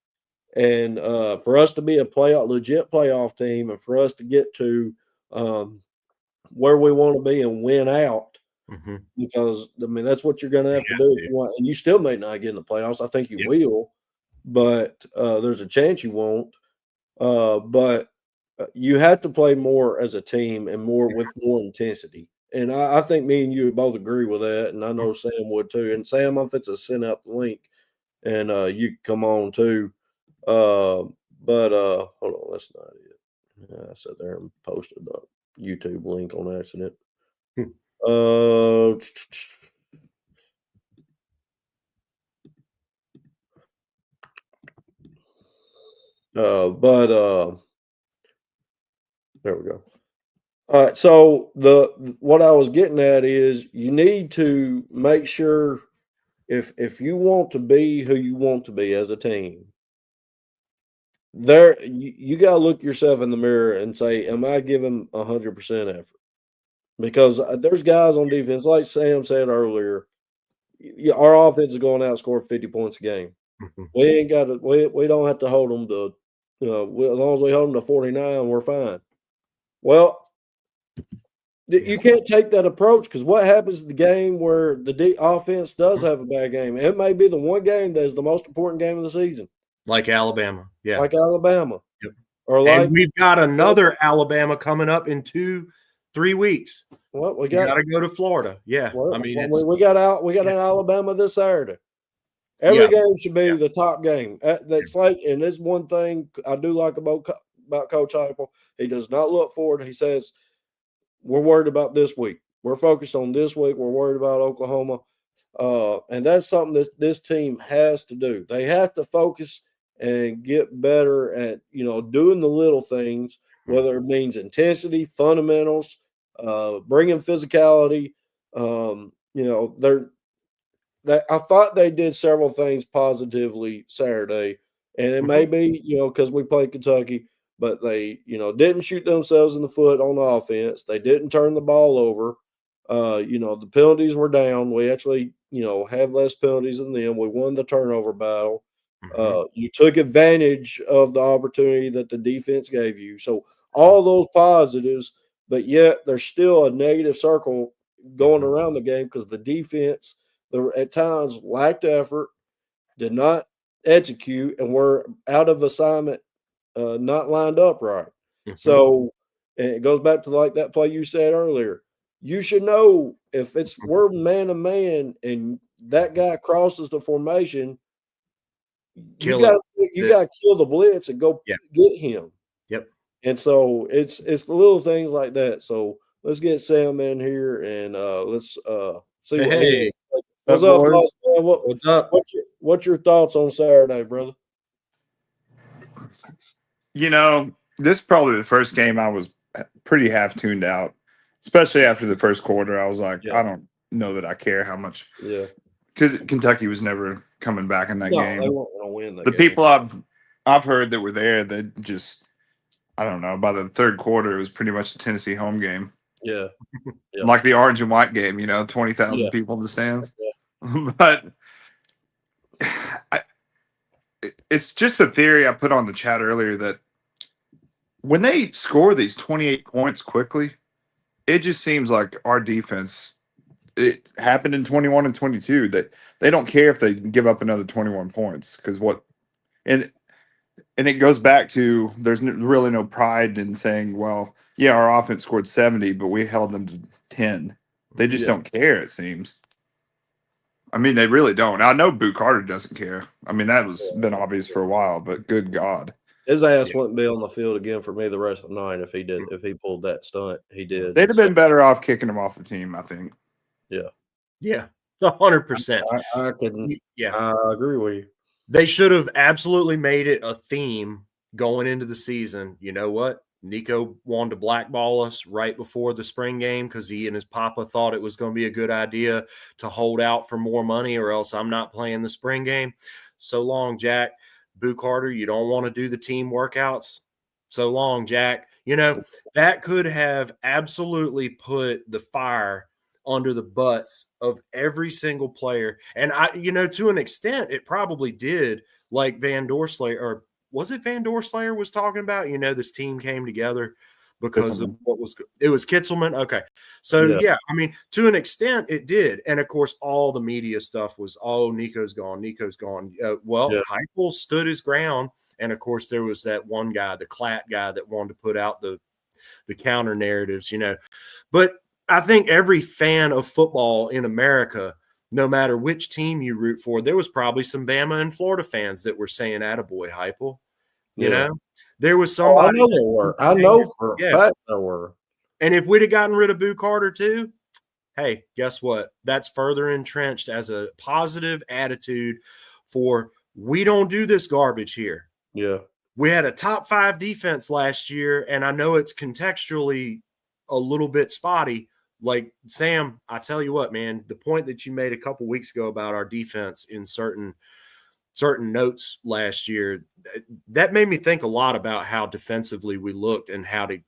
[SPEAKER 2] And for us to be a legit playoff team, and for us to get to where we want to be and win out, because I mean that's what you're going to have to do if you want. And you still may not get in the playoffs. I think you will, but there's a chance you won't. But you have to play more as a team and with more intensity. And I think me and you would both agree with that, and I know Sam would too. And Sam, I'm fit to send out the link, and you can come on too. But hold on, that's not it. Yeah, I sat there and posted a YouTube link on accident. There we go. All right, so what I was getting at is you need to make sure if you want to be who you want to be as a team, you got to look yourself in the mirror and say, am I giving 100% effort? Because there's guys on defense, like Sam said earlier, our offense is going out and score 50 points a game. We ain't got to. We don't have to hold them to, as long as we hold them to 49, we're fine. Well, you can't take that approach, because what happens in the game where the offense does have a bad game? It may be the one game that is the most important game of the season.
[SPEAKER 3] Like Alabama. Yeah.
[SPEAKER 2] Like Alabama.
[SPEAKER 3] Yep.
[SPEAKER 2] Or
[SPEAKER 3] we've got another Alabama coming up in 2-3 weeks.
[SPEAKER 2] Well, we
[SPEAKER 3] got to go to Florida. Yeah.
[SPEAKER 2] Well,
[SPEAKER 3] I mean,
[SPEAKER 2] we got an Alabama this Saturday. Every game should be the top game. That's like, and there's one thing I do like about Coach Heupel. He does not look forward. He says, we're worried about this week. We're focused on this week. We're worried about Oklahoma. And that's something that this team has to do. They have to focus and get better at, doing the little things, whether it means intensity, fundamentals, bringing physicality. I thought they did several things positively Saturday, and it may be, because we played Kentucky, but they, didn't shoot themselves in the foot on the offense. They didn't turn the ball over. The penalties were down. We actually, had less penalties than them. We won the turnover battle. You took advantage of the opportunity that the defense gave you. So all those positives, but yet there's still a negative circle going around the game because the defense at times lacked effort, did not execute, and we're out of assignment, not lined up right.
[SPEAKER 3] Mhm.
[SPEAKER 2] So, and it goes back to like that play you said earlier. You should know if we're man to man and that guy crosses the formation, you
[SPEAKER 3] Kill it.
[SPEAKER 2] got to kill the blitz and go
[SPEAKER 3] Yeah.
[SPEAKER 2] get him.
[SPEAKER 3] Yep.
[SPEAKER 2] And so it's the little things like that. So let's get Sam in here and let's see what he has to say. What's up, boss man?
[SPEAKER 3] What's up?
[SPEAKER 2] What's your thoughts on Saturday, brother?
[SPEAKER 5] You know, this is probably the first game I was pretty half tuned out, especially after the first quarter. I was like, I don't know that I care how much.
[SPEAKER 2] Yeah.
[SPEAKER 5] Because Kentucky was never coming back in that game.
[SPEAKER 2] They weren't going to win that
[SPEAKER 5] the
[SPEAKER 2] game.
[SPEAKER 5] People I've heard that were there, that just, I don't know, by the third quarter, it was pretty much the Tennessee home game.
[SPEAKER 2] Yeah.
[SPEAKER 5] Like the orange and white game, 20,000 people in the stands. Yeah. But it's just a theory I put on the chat earlier that when they score these 28 points quickly, it just seems like our defense, it happened in 21 and 22, that they don't care if they give up another 21 points because and it goes back to there's really no pride in saying, well, yeah, our offense scored 70, but we held them to 10. They just don't care, it seems. I mean, they really don't. I know Boo Carter doesn't care. I mean, that was been obvious for a while, but good God.
[SPEAKER 2] His ass wouldn't be on the field again for me the rest of the night if he pulled that stunt. He did.
[SPEAKER 5] They'd have been better off kicking him off the team, I think.
[SPEAKER 2] Yeah.
[SPEAKER 3] Yeah. 100%.
[SPEAKER 2] I agree with you.
[SPEAKER 3] They should have absolutely made it a theme going into the season. You know what? Nico wanted to blackball us right before the spring game because he and his papa thought it was going to be a good idea to hold out for more money, or else I'm not playing the spring game. So long, Jack. Boo Carter, you don't want to do the team workouts? So long, Jack. That could have absolutely put the fire under the butts of every single player. And to an extent, it probably did, like Van Doorslayer, or was it Van Doorslayer was talking about? This team came together because of it was Kitzelman. Okay. So yeah, I mean, to an extent it did. And of course, all the media stuff was, Nico's gone. Heupel stood his ground. And of course, there was that one guy, the Klatt guy, that wanted to put out the counter narratives, But I think every fan of football in America, no matter which team you root for, there was probably some Bama and Florida fans that were saying, "Attaboy, Heupel." There was somebody.
[SPEAKER 2] I know there were. I know for a fact there were.
[SPEAKER 3] And if we'd have gotten rid of Boo Carter too, hey, guess what? That's further entrenched as a positive attitude for we don't do this garbage here.
[SPEAKER 2] Yeah.
[SPEAKER 3] We had a top 5 defense last year, and I know it's contextually a little bit spotty. Like, Sam, I tell you what, man, the point that you made a couple weeks ago about our defense in certain notes last year, that made me think a lot about how defensively we looked and how to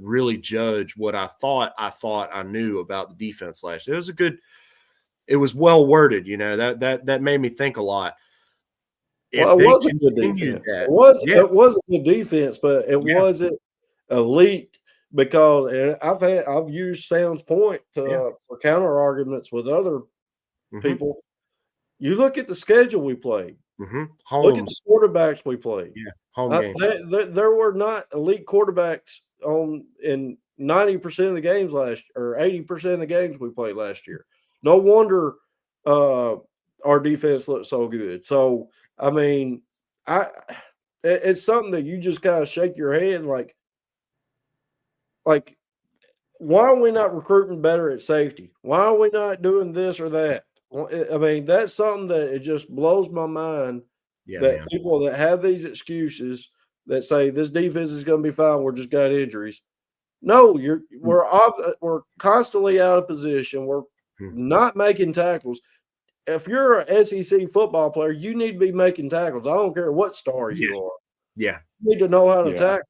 [SPEAKER 3] really judge what I thought I knew about the defense last year. It was well worded, that made me think a lot.
[SPEAKER 2] It was a good defense. It was a good defense, but it wasn't elite. Because I've used Sam's point for counter arguments with other people. You look at the schedule we played. Look at the quarterbacks we played.
[SPEAKER 3] Yeah, home game.
[SPEAKER 2] There were not elite quarterbacks in 90% of the games or 80% of the games we played last year. No wonder our defense looked so good. So I mean, it's something that you just kind of shake your head like, why are we not recruiting better at safety? Why are we not doing this or that? I mean, that's something that it just blows my mind people that have these excuses that say this defense is going to be fine, we're just got injuries. No, we're constantly out of position. We're not making tackles. If you're an SEC football player, you need to be making tackles. I don't care what star you are.
[SPEAKER 3] Yeah.
[SPEAKER 2] You need to know how to tackle.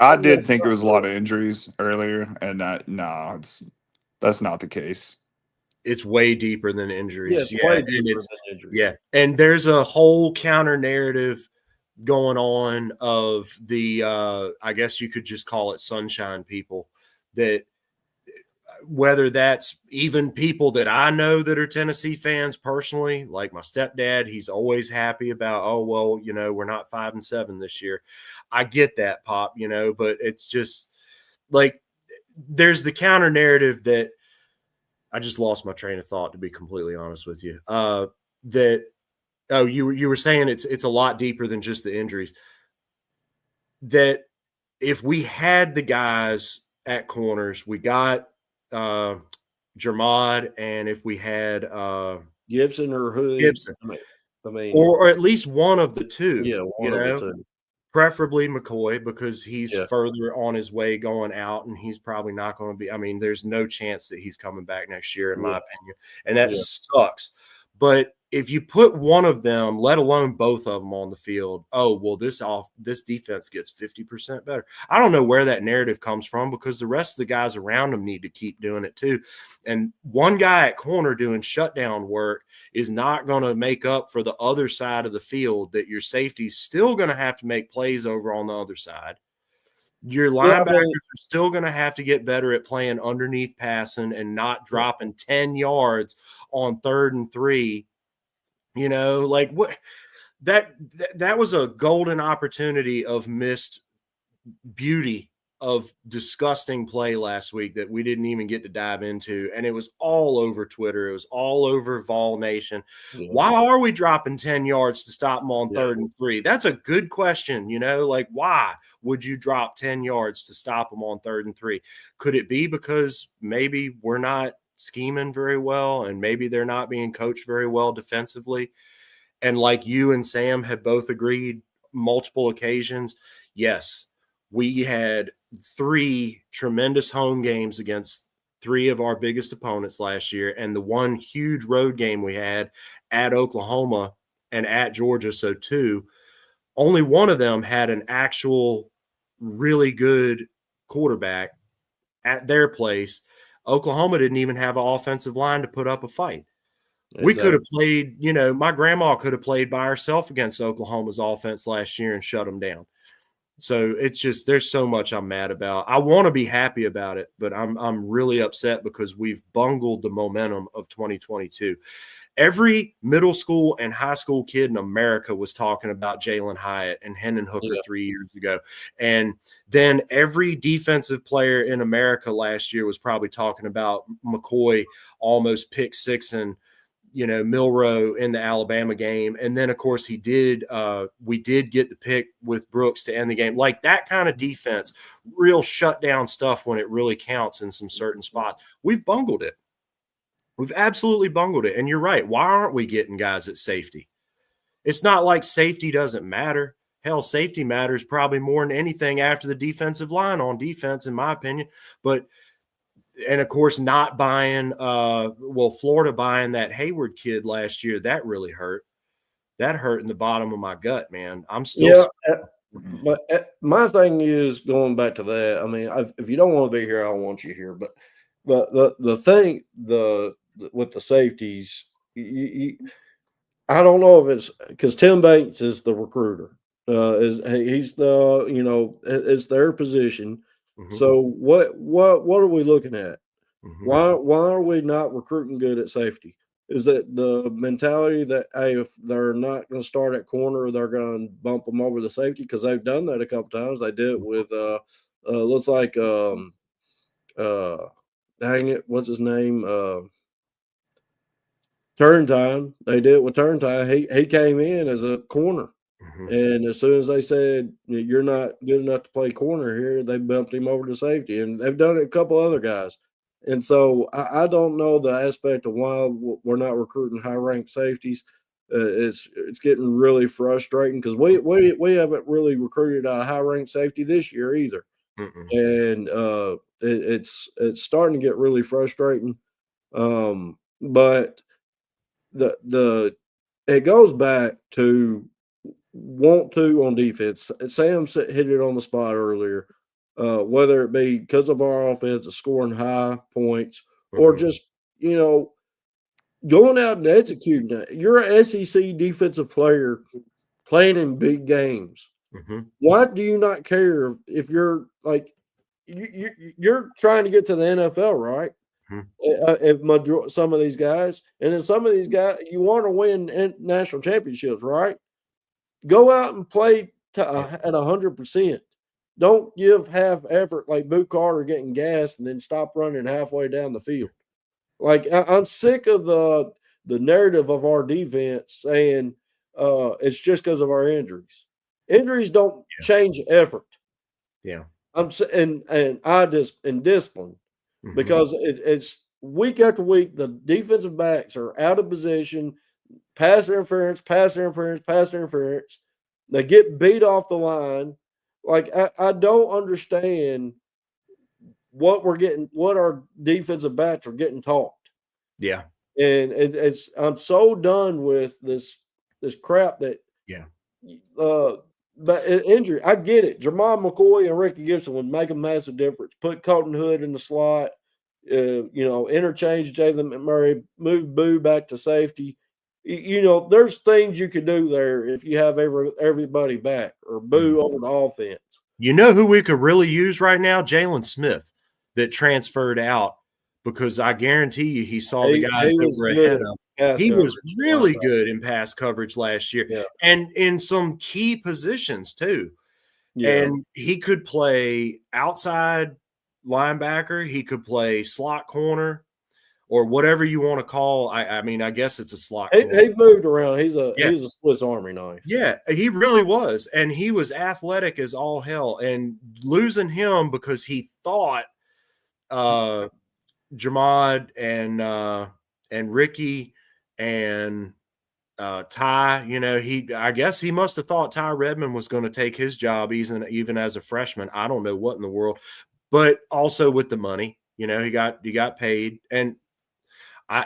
[SPEAKER 5] I did think there was a lot of injuries earlier, and that's not the case.
[SPEAKER 3] It's way deeper than injuries.
[SPEAKER 2] Yeah,
[SPEAKER 3] and there's a whole counter narrative going on of the I guess you could just call it sunshine people that whether that's even people that I know that are Tennessee fans personally, like my stepdad, he's always happy about, oh, well, we're not 5-7 this year. I get that, Pop, but it's just like there's the counter narrative that I just lost my train of thought, to be completely honest with you. You were saying it's a lot deeper than just the injuries. That if we had the guys at corners, we got Jermod, and if we had
[SPEAKER 2] Gibson or Hood,
[SPEAKER 3] Gibson,
[SPEAKER 2] I mean,
[SPEAKER 3] or at least one of the two,
[SPEAKER 2] one of the two.
[SPEAKER 3] Preferably McCoy, because he's further on his way going out, and he's probably not going to be. I mean, there's no chance that he's coming back next year, in my opinion, and that sucks. But if you put one of them, let alone both of them, on the field, oh, well, this defense gets 50% better. I don't know where that narrative comes from, because the rest of the guys around them need to keep doing it too. And one guy at corner doing shutdown work is not going to make up for the other side of the field that your safety's still going to have to make plays over on the other side. Your linebackers are still going to have to get better at playing underneath passing and not dropping 10 yards on 3rd and 3. Like what that was a golden opportunity of missed beauty of disgusting play last week that we didn't even get to dive into. And it was all over Twitter. It was all over Vol Nation. Yeah. Why are we dropping 10 yards to stop them on 3rd and 3? That's a good question. Like, why would you drop 10 yards to stop them on 3rd and 3? Could it be because maybe we're not scheming very well, and maybe they're not being coached very well defensively? And like you and Sam have both agreed multiple occasions, yes, we had 3 tremendous home games against 3 of our biggest opponents last year, and the one huge road game we had at Oklahoma and at Georgia, so 2. Only one of them had an actual really good quarterback at their place. Oklahoma didn't even have an offensive line to put up a fight. Exactly. We could have played, my grandma could have played by herself against Oklahoma's offense last year and shut them down. So it's just, there's so much I'm mad about. I want to be happy about it, but I'm really upset because we've bungled the momentum of 2022. Every middle school and high school kid in America was talking about Jalen Hyatt and Hendon Hooker 3 years ago. And then every defensive player in America last year was probably talking about McCoy almost pick six and, Milroe in the Alabama game. And then, of course, we did get the pick with Brooks to end the game. Like that kind of defense, real shutdown stuff when it really counts in some certain spots. We've bungled it. We've absolutely bungled it. And you're right. Why aren't we getting guys at safety? It's not like safety doesn't matter. Hell, safety matters probably more than anything after the defensive line on defense, in my opinion. And of course, not buying, Florida buying that Hayward kid last year, that really hurt. That hurt in the bottom of my gut, man. I'm still.
[SPEAKER 2] Yeah, but my thing is going back to that. I mean, if you don't want to be here, I don't want you here. But the thing, with the safeties, I don't know if it's because Tim Bates is the recruiter. He's the it's their position. Mm-hmm. So what are we looking at? Mm-hmm. Why are we not recruiting good at safety? Is that the mentality that, hey, if they're not going to start at corner, they're going to bump them over the safety? Because they've done that a couple times. They did it with looks like dang it, what's his name? Turntime. They did it with Turntime. He came in as a corner. Mm-hmm. And as soon as they said you're not good enough to play corner here, they bumped him over to safety. And they've done it a couple other guys. And so I don't know the aspect of why we're not recruiting high-ranked safeties. It's getting really frustrating because we haven't really recruited a high-ranked safety this year either. Mm-mm. And it's starting to get really frustrating. But it goes back to want to on defense. Sam hit it on the spot earlier. Whether it be because of our offense scoring high points, mm-hmm. or just going out and executing. You're an SEC defensive player playing in big games. Mm-hmm. Why do you not care if you're like you're trying to get to the NFL, right? If some of these guys, and then some of these guys, you want to win national championships, right? Go out and play at 100%. Don't give half effort like Boot Carter getting gas and then stop running halfway down the field. Like I'm sick of the narrative of our defense saying it's just because of our injuries. Injuries don't change effort.
[SPEAKER 3] Yeah,
[SPEAKER 2] and discipline because it's week after week the defensive backs are out of position, pass interference. They get beat off the line. Like I don't understand what our defensive backs are getting taught.
[SPEAKER 3] Yeah.
[SPEAKER 2] And I'm so done with this crap that but injury, I get it. Jermon McCoy and Ricky Gibson would make a massive difference. Put Colton Hood in the slot, interchange Jalen McMurray, move Boo back to safety. There's things you could do there if you have everybody back or Boo on the offense.
[SPEAKER 3] You know who we could really use right now? Jalen Smith that transferred out, because I guarantee you he saw the guys that were ahead of him. He was really good in pass coverage last year and in some key positions too. Yeah. And he could play outside linebacker. He could play slot corner or whatever you want to call. I mean, I guess it's a slot corner.
[SPEAKER 2] He moved around. He's a Swiss Army knife.
[SPEAKER 3] Yeah, he really was. And he was athletic as all hell. And losing him because he thought Jamad and Ricky and Ty, I guess he must have thought Ty Redmond was going to take his job even as a freshman. I don't know what in the world, but also with the money, he got paid. And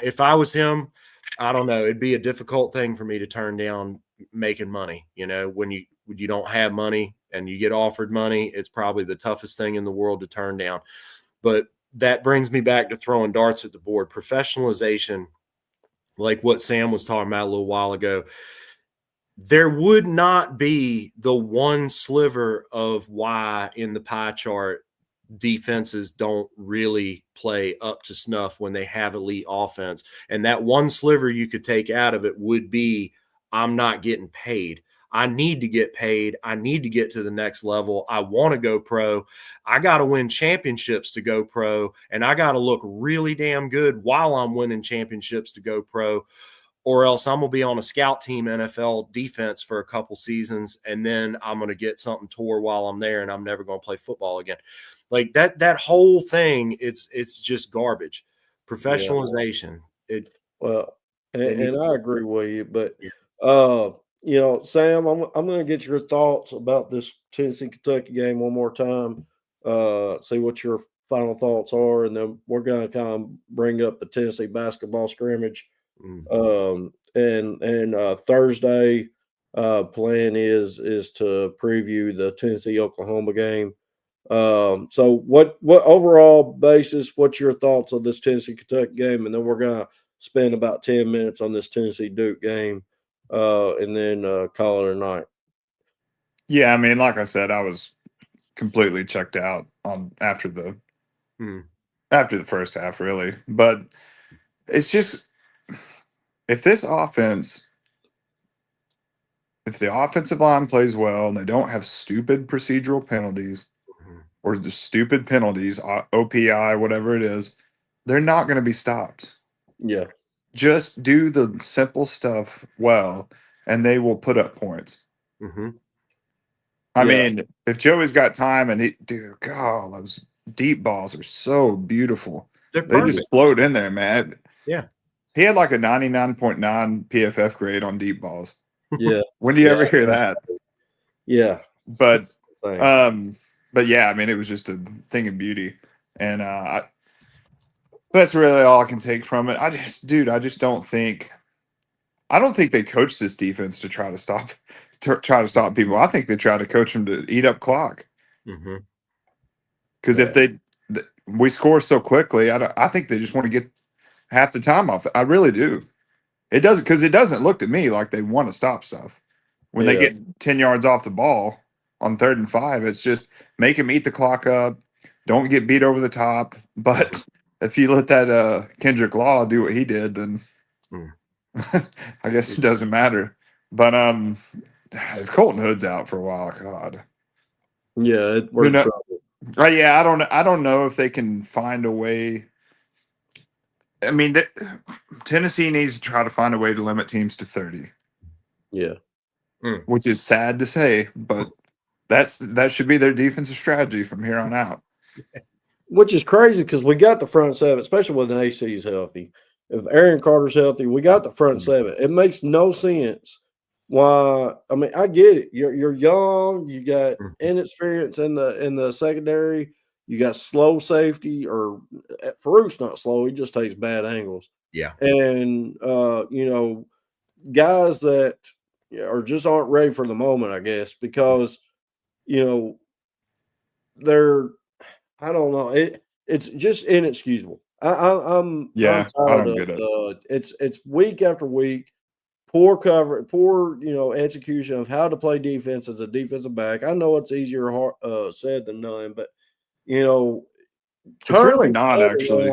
[SPEAKER 3] if I was him, I don't know, it'd be a difficult thing for me to turn down making money. When you don't have money and you get offered money, it's probably the toughest thing in the world to turn down. But that brings me back to throwing darts at the board. Professionalization, like what Sam was talking about a little while ago, there would not be the one sliver of why in the pie chart defenses don't really play up to snuff when they have elite offense. And that one sliver you could take out of it would be, I'm not getting paid. I need to get paid. I need to get to the next level. I want to go pro. I got to win championships to go pro, and I got to look really damn good while I'm winning championships to go pro, or else I'm going to be on a scout team NFL defense for a couple seasons, and then I'm going to get something tore while I'm there, and I'm never going to play football again. Like that whole thing, it's just garbage. Professionalization.
[SPEAKER 2] And I agree with you, but Sam, I'm going to get your thoughts about this Tennessee-Kentucky game one more time, see what your final thoughts are, and then we're going to kind of bring up the Tennessee basketball scrimmage. And Thursday plan is to preview the Tennessee-Oklahoma game. So what overall basis, what's your thoughts on this Tennessee-Kentucky game? And then we're going to spend about 10 minutes on this Tennessee-Duke game. And then call it a night.
[SPEAKER 5] Yeah, I mean, like I said, I was completely checked out after the first half, really. But it's just if the offensive line plays well and they don't have stupid procedural penalties or the stupid penalties, OPI, whatever it is, they're not going to be stopped.
[SPEAKER 2] Yeah.
[SPEAKER 5] Just do the simple stuff well, and they will put up points. I mean, if Joey's got time and God, those deep balls are so beautiful. They just float in there, man.
[SPEAKER 3] Yeah.
[SPEAKER 5] He had like a 99.9 PFF grade on deep balls.
[SPEAKER 2] Yeah.
[SPEAKER 5] When do you ever hear that?
[SPEAKER 2] Yeah.
[SPEAKER 5] But yeah, I mean, it was just a thing of beauty. And that's really all I can take from it. I just don't think they coach this defense to try to stop people. I think they try to coach them to eat up clock. Because if we score so quickly, I think they just want to get half the time off. I really do. It doesn't look to me like they want to stop stuff. When they get 10 yards off the ball on 3rd and 5, it's just make them eat the clock up, don't get beat over the top. But if you let that Kendrick Law do what he did, then I guess it doesn't matter. But if Colton Hood's out for a while, God.
[SPEAKER 2] Yeah, we're in trouble.
[SPEAKER 5] Yeah, I don't know if they can find a way. I mean, Tennessee needs to try to find a way to limit teams to 30.
[SPEAKER 2] Yeah.
[SPEAKER 5] Which is sad to say, but that should be their defensive strategy from here on out.
[SPEAKER 2] Which is crazy because we got the front seven, especially when the AC is healthy. If Aaron Carter's healthy, we got the front seven. It makes no sense why. I mean, I get it. You're young. You got inexperience in the secondary. You got slow safety, or Farouk's not slow. He just takes bad angles.
[SPEAKER 3] Yeah,
[SPEAKER 2] and guys that just aren't ready for the moment, I guess, because they're. I don't know. It's just inexcusable. I'm tired of it's week after week, poor cover, poor execution of how to play defense as a defensive back. I know it's easier said than done, but
[SPEAKER 5] it's really not actually.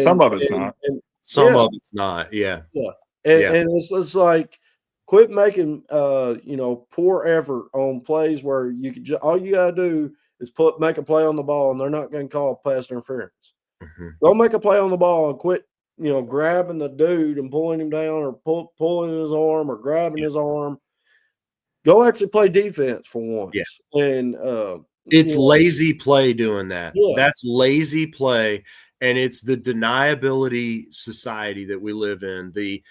[SPEAKER 5] Some of it's not.
[SPEAKER 3] Some of it's not. Yeah.
[SPEAKER 2] Yeah. And it's like quit making poor effort on plays where you could all you gotta do is make a play on the ball, and they're not going to call pass interference. Go make a play on the ball and quit, grabbing the dude and pulling him down, or pulling his arm or grabbing his arm. Go actually play defense for once.
[SPEAKER 3] Yeah.
[SPEAKER 2] And
[SPEAKER 3] it's lazy play doing that.
[SPEAKER 2] Yeah.
[SPEAKER 3] That's lazy play, and it's the deniability society that we live in. The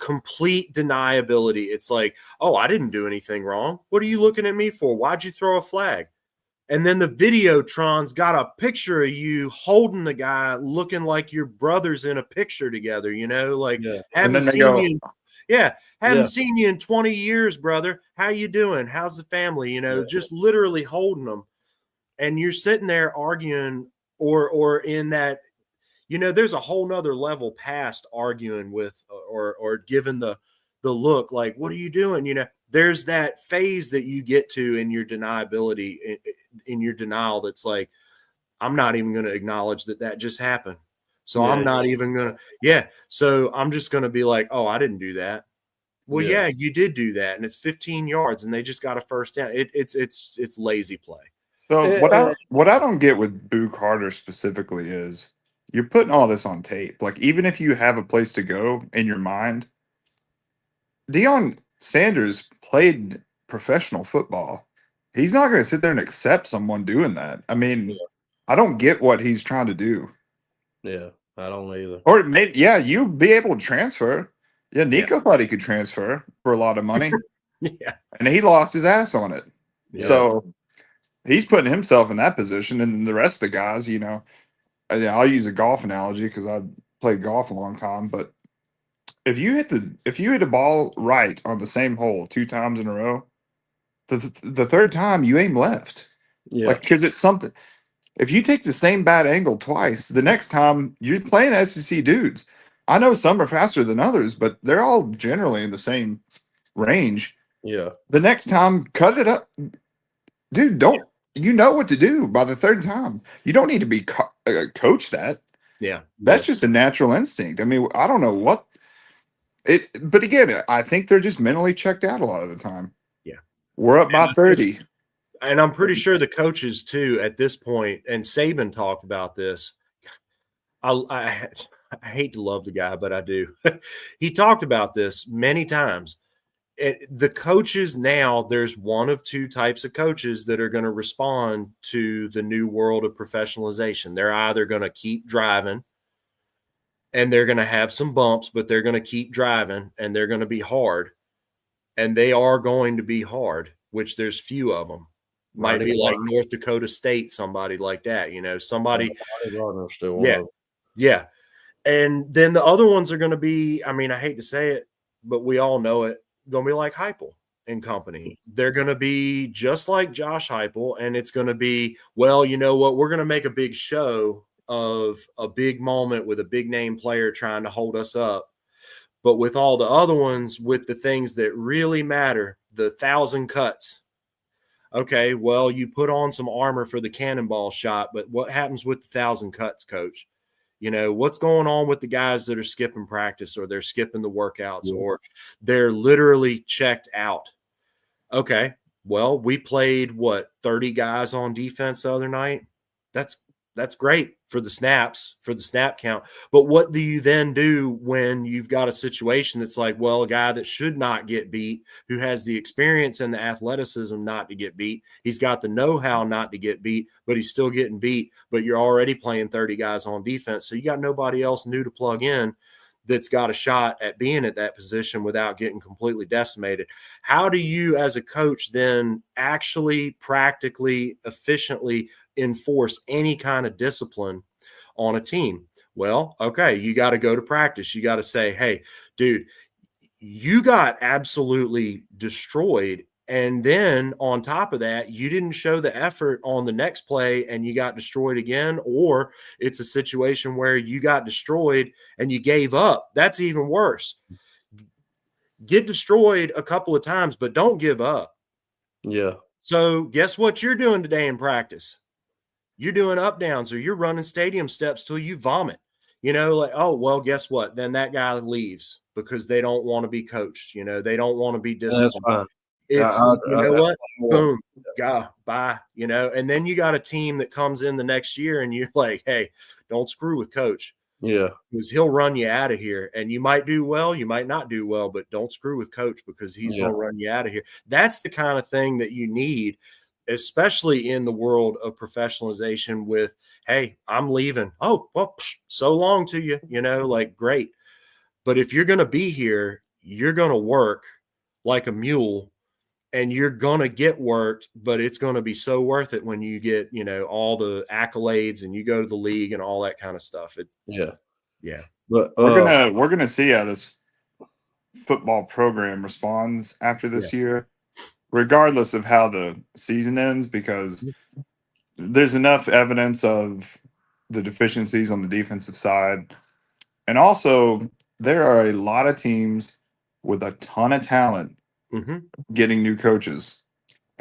[SPEAKER 3] complete deniability. It's like, oh, I didn't do anything wrong. What are you looking at me for? Why'd you throw a flag? And then the Videotron's got a picture of you holding the guy looking like your brothers in a picture together, like haven't seen you in 20 years, brother. How you doing? How's the family? Just literally holding them. And you're sitting there arguing or in that, there's a whole nother level past arguing with or giving the look like, what are you doing? There's that phase that you get to in your deniability, in your denial. That's like, I'm not even going to acknowledge that just happened. So I'm not even going to, So I'm just going to be like, oh, I didn't do that. Well, you did do that. And it's 15 yards and they just got a first down. It's lazy play.
[SPEAKER 5] So what I don't get with Boo Carter specifically is you're putting all this on tape. Like, even if you have a place to go in your mind, Deion Sanders played professional football. He's not going to sit there and accept someone doing that. I mean, I don't get what he's trying to do.
[SPEAKER 2] Yeah, I don't either.
[SPEAKER 5] Or maybe, you'd be able to transfer. Yeah, Nico thought he could transfer for a lot of money. And he lost his ass on it. Yeah. So he's putting himself in that position, and the rest of the guys, I'll use a golf analogy because I played golf a long time, but if you hit a ball right on the same hole 2 times in a row, the third time you aim left. Yeah. Like, because it's something. If you take the same bad angle twice, the next time you're playing SEC dudes. I know some are faster than others, but they're all generally in the same range.
[SPEAKER 2] Yeah.
[SPEAKER 5] The next time, cut it up. Dude, you know what to do by the third time. You don't need to be coached that.
[SPEAKER 3] Yeah.
[SPEAKER 5] That's just a natural instinct. I mean, I don't know what. But again, I think they're just mentally checked out a lot of the time.
[SPEAKER 3] Yeah.
[SPEAKER 5] We're up by 30.
[SPEAKER 3] And I'm pretty sure the coaches, too, at this point, and Saban talked about this. I hate to love the guy, but I do. He talked about this many times. The coaches now, there's one of 2 types of coaches that are going to respond to the new world of professionalization. They're either going to keep driving, and they're going to have some bumps, but they're going to keep driving, and they're going to be hard. And they are going to be hard, which there's few of them. Might be like North Dakota State, somebody like that, somebody. Yeah. And then the other ones are going to be, I mean, I hate to say it, but we all know it, going to be like Heupel and company. They're going to be just like Josh Heupel, and it's going to be, well, you know what, we're going to make a big show of a big moment with a big name player trying to hold us up. But with all the other ones, with the things that really matter, the 1,000 cuts, Okay, well, you put on some armor for the cannonball shot, but what happens with the 1,000 cuts, coach? You know, what's going on with the guys that are skipping practice, or they're skipping the workouts, or they're literally checked out? Okay, well, we played 30 guys on defense the other night. That's great for the snaps, for the snap count. But what do you then do when you've got a situation that's like, well, a guy that should not get beat, who has the experience and the athleticism not to get beat, he's got the know-how not to get beat, but he's still getting beat, but you're already playing 30 guys on defense. So you got nobody else new to plug in that's got a shot at being at that position without getting completely decimated. How do you, as a coach, then actually practically, efficiently enforce any kind of discipline on a team? Well, okay, you got to go to practice. You got to say, hey, dude, you got absolutely destroyed. And then on top of that, you didn't show the effort on the next play and you got destroyed again. Or it's a situation where you got destroyed and you gave up. That's even worse. Get destroyed a couple of times, but don't give up.
[SPEAKER 2] Yeah.
[SPEAKER 3] So guess what you're doing today in practice? You're doing up downs, or you're running stadium steps till you vomit. You know, like, oh, well, guess what? Then that guy leaves because they don't want to be coached. You know, they don't want to be disciplined.
[SPEAKER 2] That's fine.
[SPEAKER 3] It's, you know what? Boom, go, bye. You know, and then you got a team that comes in the next year and you're like, hey, don't screw with coach.
[SPEAKER 2] Yeah.
[SPEAKER 3] Because he'll run you out of here. And you might do well, you might not do well, but don't screw with coach because he's going to run you out of here. That's the kind of thing that you need, especially in the world of professionalization with, hey, I'm leaving. Oh, well, so long to you, you know, like, great. But if you're going to be here, you're going to work like a mule and you're going to get worked, but it's going to be so worth it when you get, you know, all the accolades and you go to the league and all that kind of stuff.
[SPEAKER 2] Yeah.
[SPEAKER 3] But
[SPEAKER 5] we're gonna see how this football program responds after this year, regardless of how the season ends, because there's enough evidence of the deficiencies on the defensive side. And also, there are a lot of teams with a ton of talent getting new coaches.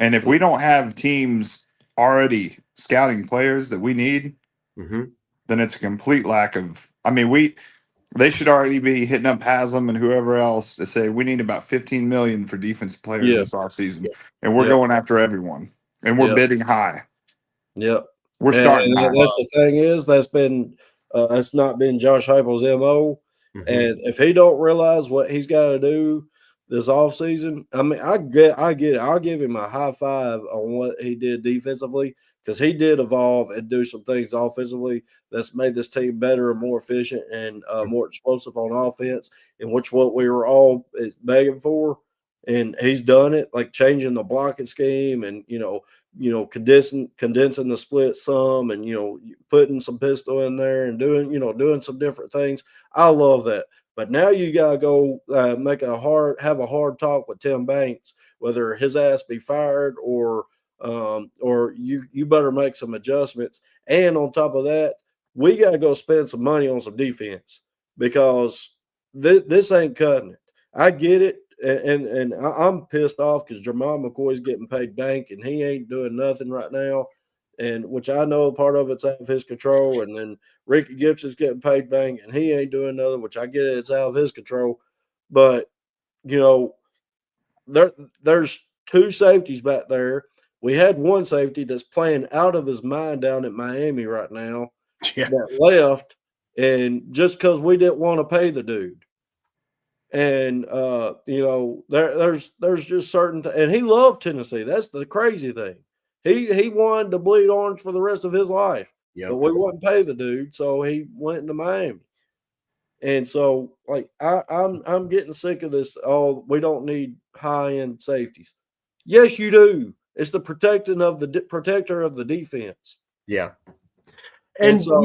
[SPEAKER 5] And if we don't have teams already scouting players that we need, then it's a complete lack of – I mean, they should already be hitting up Haslam and whoever else to say we need about $15 million for defensive players this offseason. And we're going after everyone. And we're bidding high.
[SPEAKER 2] Yep.
[SPEAKER 5] We're starting high.
[SPEAKER 2] That's the thing is that's not been Josh Heupel's MO. And if he don't realize what he's got to do this offseason, I mean, I get it. I'll give him a high five on what he did defensively, because he did evolve and do some things offensively that's made this team better and more efficient and more explosive on offense, in which what we were all begging for. And he's done it, like changing the blocking scheme and, condensing the split some and, putting some pistol in there and doing some different things. I love that. But now you got to go have a hard talk with Tim Banks, whether his ass be fired or you better make some adjustments. And on top of that, we got to go spend some money on some defense, because this ain't cutting it. I get it. And I'm pissed off because Jamal McCoy's getting paid bank and he ain't doing nothing right now, and which I know part of it's out of his control. And then Ricky Gibson's getting paid bank and he ain't doing nothing, which I get it's out of his control. But there's two safeties back there. We had one safety that's playing out of his mind down at Miami right now that left, and just because we didn't want to pay the dude. And there's just certain and he loved Tennessee. That's the crazy thing. He wanted to bleed orange for the rest of his life. But we wouldn't pay the dude, so he went into Miami. And so, like, I'm getting sick of this. Oh, we don't need high-end safeties. Yes, you do. It's the protector of the defense.
[SPEAKER 3] Yeah.
[SPEAKER 2] And so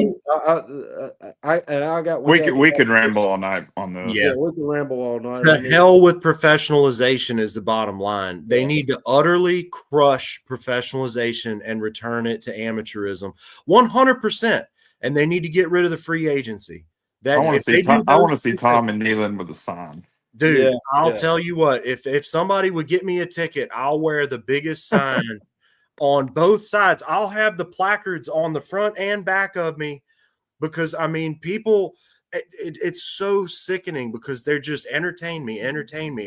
[SPEAKER 5] we could ramble all night on this.
[SPEAKER 2] Yeah, we can ramble all night.
[SPEAKER 3] To hell with professionalization is the bottom line. They need to utterly crush professionalization and return it to amateurism 100%. And they need to get rid of the free agency.
[SPEAKER 5] I want to see Tom and Nealon with a sign.
[SPEAKER 3] Dude, I'll tell you what, if somebody would get me a ticket, I'll wear the biggest sign on both sides. I'll have the placards on the front and back of me because, I mean, people, it's so sickening because they're just entertain me.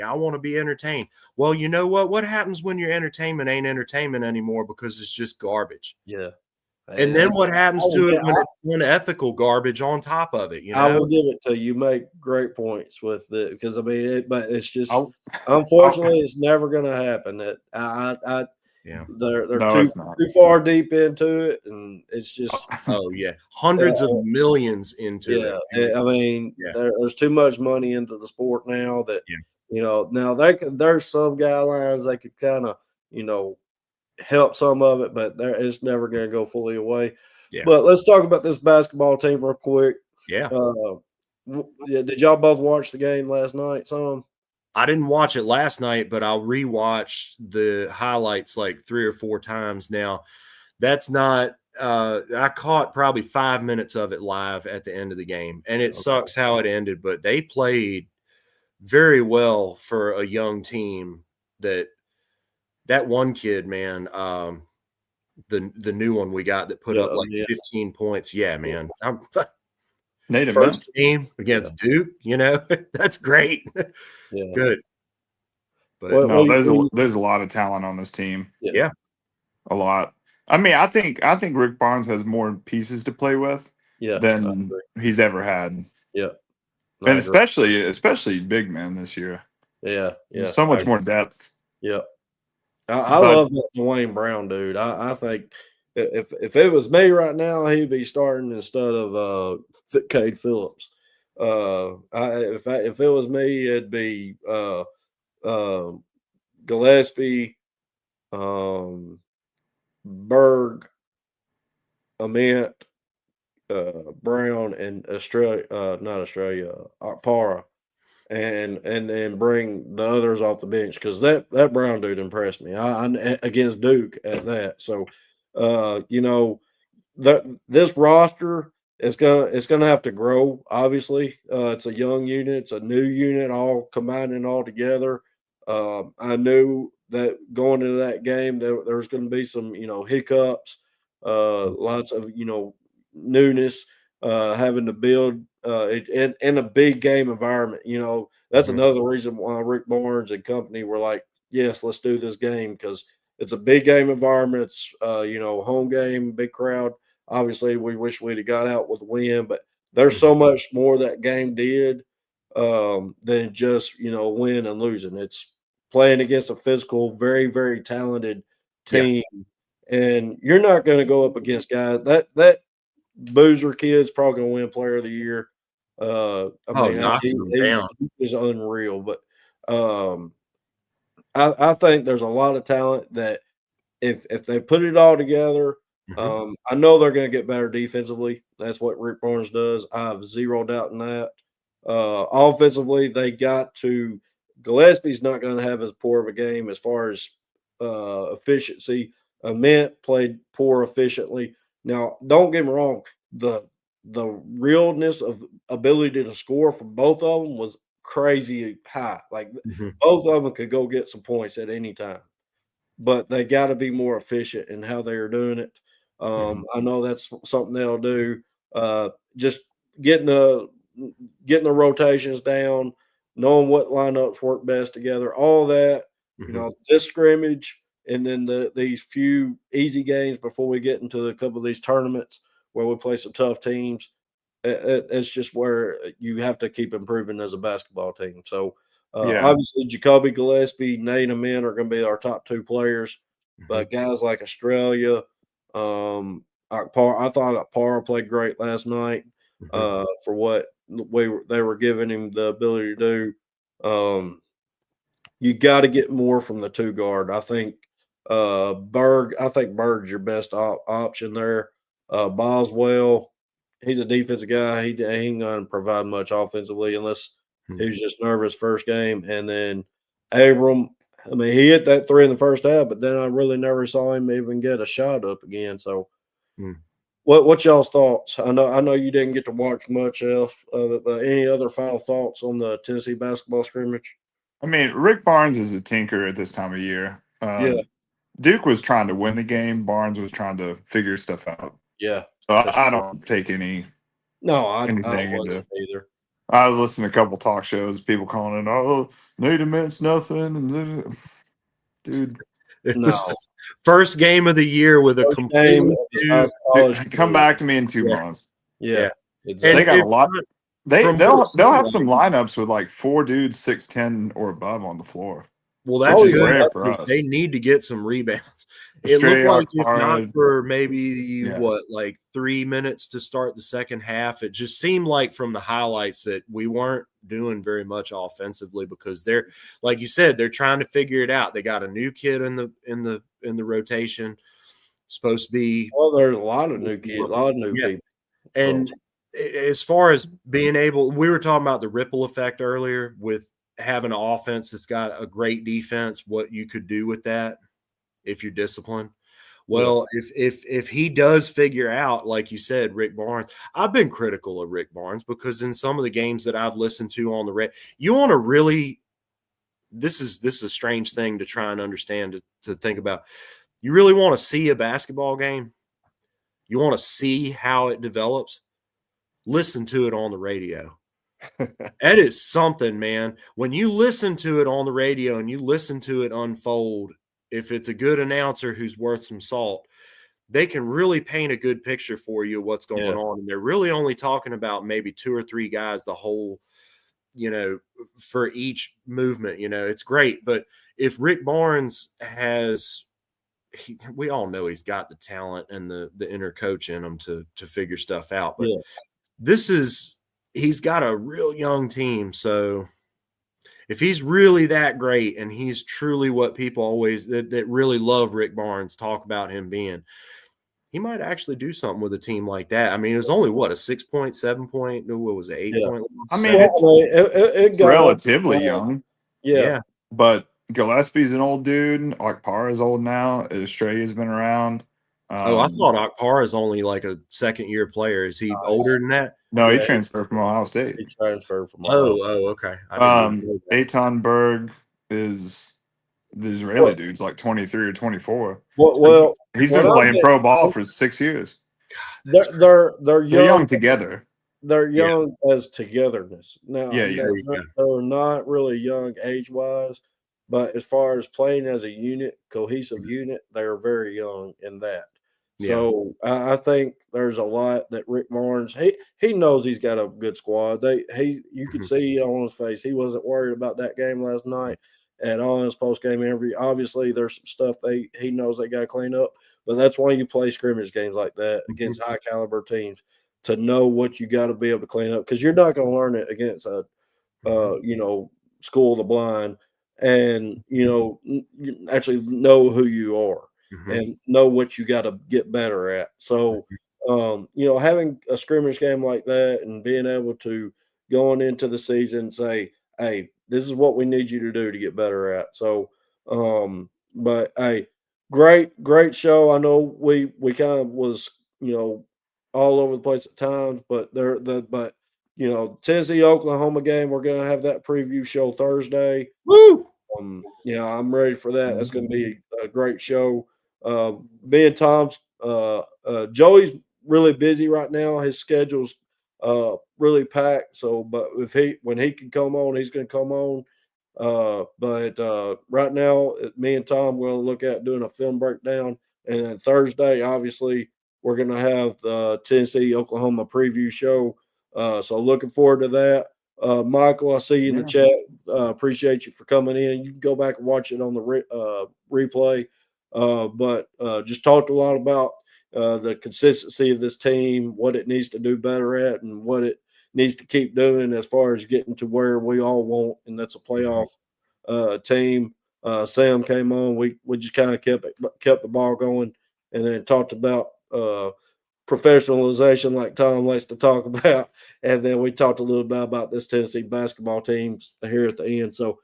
[SPEAKER 3] I want to be entertained. Well, you know what? What happens when your entertainment ain't entertainment anymore because it's just garbage?
[SPEAKER 2] Yeah.
[SPEAKER 3] And then what happens to it when it's unethical garbage on top of it? You know,
[SPEAKER 2] I will give it to you. You make great points with it because I mean, but it's just unfortunately, it's never going to happen. That they're too far deep into it, and it's just
[SPEAKER 3] hundreds of millions into it.
[SPEAKER 2] I mean, there's too much money into the sport now that now there's some guidelines they could kind of help some of it, but it's never going to go fully away. Yeah. But let's talk about this basketball team real quick.
[SPEAKER 3] Yeah.
[SPEAKER 2] Did y'all both watch the game last night? Some?
[SPEAKER 3] I didn't watch it last night, but I'll rewatch the highlights like 3 or 4 times now. That's not I caught probably 5 minutes of it live at the end of the game, and it sucks how it ended, but they played very well for a young team. That one kid, man, the new one we got that put up like 15 points. Yeah, man. First game against Duke, that's great.
[SPEAKER 2] Yeah.
[SPEAKER 3] Good.
[SPEAKER 5] But there's a lot of talent on this team.
[SPEAKER 3] Yeah.
[SPEAKER 5] A lot. I mean, I think Rick Barnes has more pieces to play with than he's ever had.
[SPEAKER 2] Yeah.
[SPEAKER 5] And especially big man this year.
[SPEAKER 2] Yeah.
[SPEAKER 5] There's so much more depth.
[SPEAKER 2] Yeah. I love that Dwayne Brown dude. I think if it was me right now, he'd be starting instead of Cade Phillips. If it was me, it'd be Gillespie, Berg, Ament, Brown, and Para. And then bring the others off the bench because that Brown dude impressed me. I against Duke at that. So, this roster it's gonna have to grow. Obviously, it's a young unit, it's a new unit, all combining all together. I knew that going into that game there was going to be some hiccups, lots of newness, having to build in a big game environment. That's another reason why Rick Barnes and company were like, yes, let's do this game because it's a big game environment. It's home game, big crowd. Obviously, we wish we'd have got out with a win, but there's so much more that game did than just win and losing. It's playing against a physical, very, very talented team, and you're not going to go up against guys that Boozer kid's probably going to win Player of the Year. He is unreal, but I think there's a lot of talent that if they put it all together, I know they're going to get better defensively. That's what Rick Barnes does. I have zero doubt in that. Offensively, they got to Gillespie's not going to have as poor of a game as far as efficiency. Ament played poor efficiently. Now, don't get me wrong, the realness of ability to score for both of them was crazy high. Like both of them could go get some points at any time, but they got to be more efficient in how they are doing it. I know that's something they'll do. Just getting the rotations down, knowing what lineups work best together, all that. This scrimmage, and then these few easy games before we get into a couple of these tournaments where we play some tough teams. It's just where you have to keep improving as a basketball team. So obviously Jacoby Gillespie, Nate and Min are going to be our top 2 players, but guys like Australia, I thought Para played great last night for what they were giving him the ability to do. You got to get more from the 2 guard. I think Berg's your best option there. Boswell, he's a defensive guy. He ain't going to provide much offensively unless he was just nervous first game. And then Abram, I mean, he hit that 3 in the first half, but then I really never saw him even get a shot up again. So, what y'all's thoughts? I know you didn't get to watch much else. Any other final thoughts on the Tennessee basketball scrimmage?
[SPEAKER 5] I mean, Rick Barnes is a tinker at this time of year. Duke was trying to win the game. Barnes was trying to figure stuff out.
[SPEAKER 2] Yeah.
[SPEAKER 5] So I don't take anything
[SPEAKER 2] don't
[SPEAKER 5] into
[SPEAKER 2] either.
[SPEAKER 5] I was listening to a couple talk shows, people calling it, "Oh, Nate meant nothing," and then, dude,
[SPEAKER 3] it was first game of the year with a completely
[SPEAKER 5] dude, come back to me in 2 months.
[SPEAKER 2] Yeah.
[SPEAKER 5] Exactly. They got a lot. They'll have some lineups with like 4 dudes 6'10" or above on the floor.
[SPEAKER 3] Well, that's good
[SPEAKER 5] rare for us.
[SPEAKER 3] They need to get some rebounds. It looked like if not for maybe like 3 minutes to start the second half, it just seemed like from the highlights that we weren't doing very much offensively because they're, like you said, they're trying to figure it out. They got a new kid in the rotation, supposed to be.
[SPEAKER 2] Well, there's a lot of new kids, a lot of new people.
[SPEAKER 3] And as far as being able, we were talking about the ripple effect earlier with having an offense that's got a great defense, what you could do with that if you're disciplined. Well, if he does figure out, like you said, Rick Barnes, I've been critical of Rick Barnes because in some of the games that I've listened to on the you want to really, this is a strange thing to try and understand, to think about. You really want to see a basketball game. You want to see how it develops. Listen to it on the radio. That is something, man. When you listen to it on the radio and you listen to it unfold, if it's a good announcer who's worth some salt, they can really paint a good picture for you of what's going on. And they're really only talking about maybe 2 or 3 guys the whole, for each movement. It's great. But if Rick Barnes has we all know he's got the talent and the inner coach in him to figure stuff out. But he's got a real young team. So if he's really that great and he's truly what people always that really love Rick Barnes talk about him being, he might actually do something with a team like that. I mean, it was only a 6 point, 7 point, what was it, 8 point?
[SPEAKER 5] I mean, it's relatively young.
[SPEAKER 2] Yeah.
[SPEAKER 5] But Gillespie's an old dude. Akpar is old now. Australia's been around.
[SPEAKER 3] I thought Akpar is only like a second-year player. Is he older than that?
[SPEAKER 5] No, he transferred from Ohio State.
[SPEAKER 2] He transferred from Ohio State.
[SPEAKER 3] Okay.
[SPEAKER 5] Eitan Berg is the Israeli dude's like 23 or 24.
[SPEAKER 2] Well,
[SPEAKER 5] he's been playing pro ball for 6 years.
[SPEAKER 2] They're
[SPEAKER 5] young together.
[SPEAKER 2] They're young as togetherness. Now,
[SPEAKER 5] they're
[SPEAKER 2] not really young age-wise, but as far as playing as a unit, cohesive unit, they're very young in that. Yeah. So I think there's a lot that Rick Barnes, he knows he's got a good squad. You could see on his face he wasn't worried about that game last night at all in his post-game interview. Obviously, there's some stuff he knows they got to clean up, but that's why you play scrimmage games like that against high-caliber teams, to know what you got to be able to clean up, because you're not going to learn it against a school of the blind, and actually know who you are. And know what you got to get better at. So, having a scrimmage game like that and being able to going into the season say, hey, this is what we need you to do to get better at. So, but hey, great show. I know we kind of was, all over the place at times, but Tennessee Oklahoma game, we're going to have that preview show Thursday.
[SPEAKER 3] Woo!
[SPEAKER 2] I'm ready for that. That's going to be a great show. Me and Tom's Joey's really busy right now. His schedule's really packed. So, but when he can come on, he's going to come on. But right now, me and Tom are going to look at doing a film breakdown, and then Thursday, obviously, we're going to have the Tennessee Oklahoma preview show. So looking forward to that. Michael, I see you in the chat. Appreciate you for coming in. You can go back and watch it on the replay. But just talked a lot about the consistency of this team, what it needs to do better at, and what it needs to keep doing as far as getting to where we all want, and that's a playoff team. Sam came on. We just kind of kept the ball going, and then talked about professionalization, like Tom likes to talk about, and then we talked a little bit about this Tennessee basketball team here at the end. So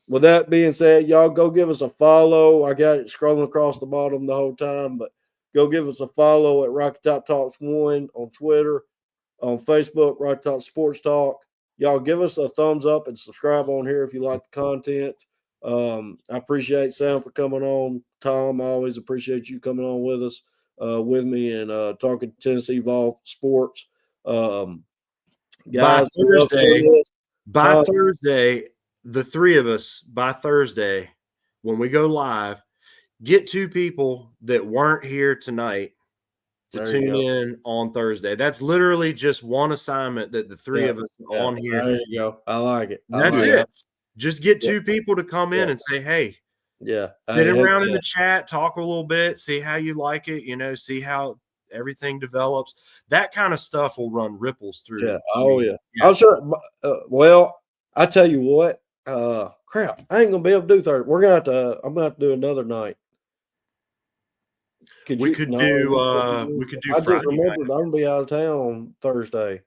[SPEAKER 2] with that being said, y'all go give us a follow. I got it scrolling across the bottom the whole time, but go give us a follow at Rocky Top Talks 1 on Twitter, on Facebook, Rocky Top Sports Talk. Y'all give us a thumbs up and subscribe on here if you like the content. I appreciate Sam for coming on. Tom, I always appreciate you coming on with us, with me, and talking Tennessee Vol sports. Guys,
[SPEAKER 3] by Thursday, the three of us, by Thursday, when we go live, get 2 people that weren't here tonight to tune in on Thursday. That's literally just one assignment that the 3 of us on here.
[SPEAKER 2] There you go. I like it.
[SPEAKER 3] That's it. Just get 2 people to come in and say, hey, sit around in the chat, talk a little bit, see how you like it, see how everything develops. That kind of stuff will run ripples through.
[SPEAKER 2] Yeah. Oh, yeah. I'm sure. Well, I tell you what, crap, I ain't going to be able to do Thursday. I'm going to have to do another night.
[SPEAKER 3] We could do
[SPEAKER 2] I
[SPEAKER 3] Friday
[SPEAKER 2] just remembered
[SPEAKER 3] night.
[SPEAKER 2] I'm going to be out of town on Thursday.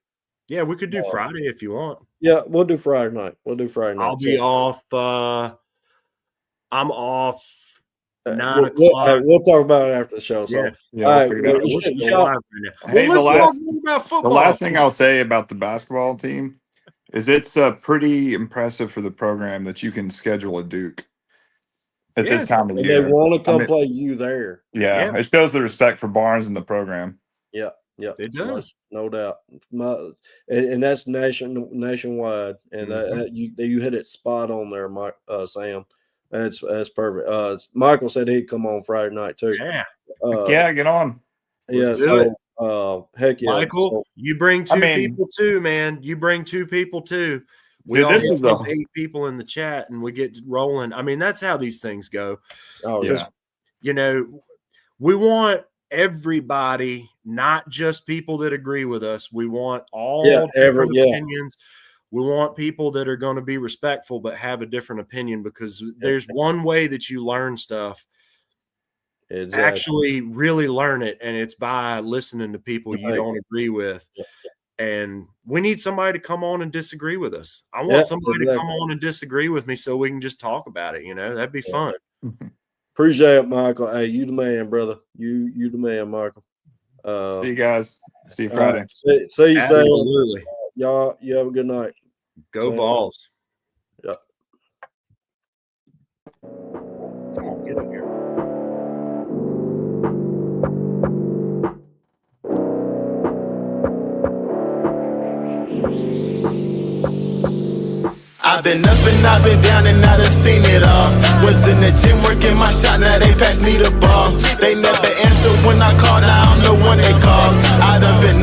[SPEAKER 3] Yeah, we could do Friday if you want.
[SPEAKER 2] Yeah, we'll do Friday night. I'll
[SPEAKER 3] be off. I'm off 9 o'clock.
[SPEAKER 2] We'll talk about it after the show. So,
[SPEAKER 5] let's
[SPEAKER 3] talk about football.
[SPEAKER 5] The last thing I'll say about the basketball team is it's pretty impressive for the program that you can schedule a Duke at this time of the year.
[SPEAKER 2] They want to come play you there.
[SPEAKER 5] Yeah, it shows the respect for Barnes and the program.
[SPEAKER 2] Yeah,
[SPEAKER 3] it does,
[SPEAKER 2] no doubt. And that's nationwide, and you hit it spot on there, Mike, Sam. That's perfect. Michael said he'd come on Friday night too.
[SPEAKER 3] Yeah,
[SPEAKER 5] get on.
[SPEAKER 2] Heck yeah,
[SPEAKER 3] Michael, you bring 2 people too, man. You bring 2 people too. We all get 8 people in the chat, and we get rolling. I mean, that's how these things go.
[SPEAKER 2] Oh yeah.
[SPEAKER 3] We want everybody, not just people that agree with us. We want all different opinions. We want people that are going to be respectful but have a different opinion, because there's one way that you learn stuff. Exactly. Actually really learn it, and it's by listening to people you don't agree with. And we need somebody to come on and disagree with us. I want somebody to come on and disagree with me so we can just talk about it. That'd be fun.
[SPEAKER 2] Appreciate it, Michael. Hey, you the man, brother. You the man, Michael.
[SPEAKER 5] See you guys. See you Friday.
[SPEAKER 2] See you, Sam.
[SPEAKER 3] Absolutely.
[SPEAKER 2] Y'all, you have a good night.
[SPEAKER 3] Go Vols.
[SPEAKER 2] Yeah.
[SPEAKER 3] Come on, get up here.
[SPEAKER 1] I've been up and I've been down and I done seen it all. Was in the gym working my shot, now they pass me the ball. They never answer when I call, now I'm the one they call. I done been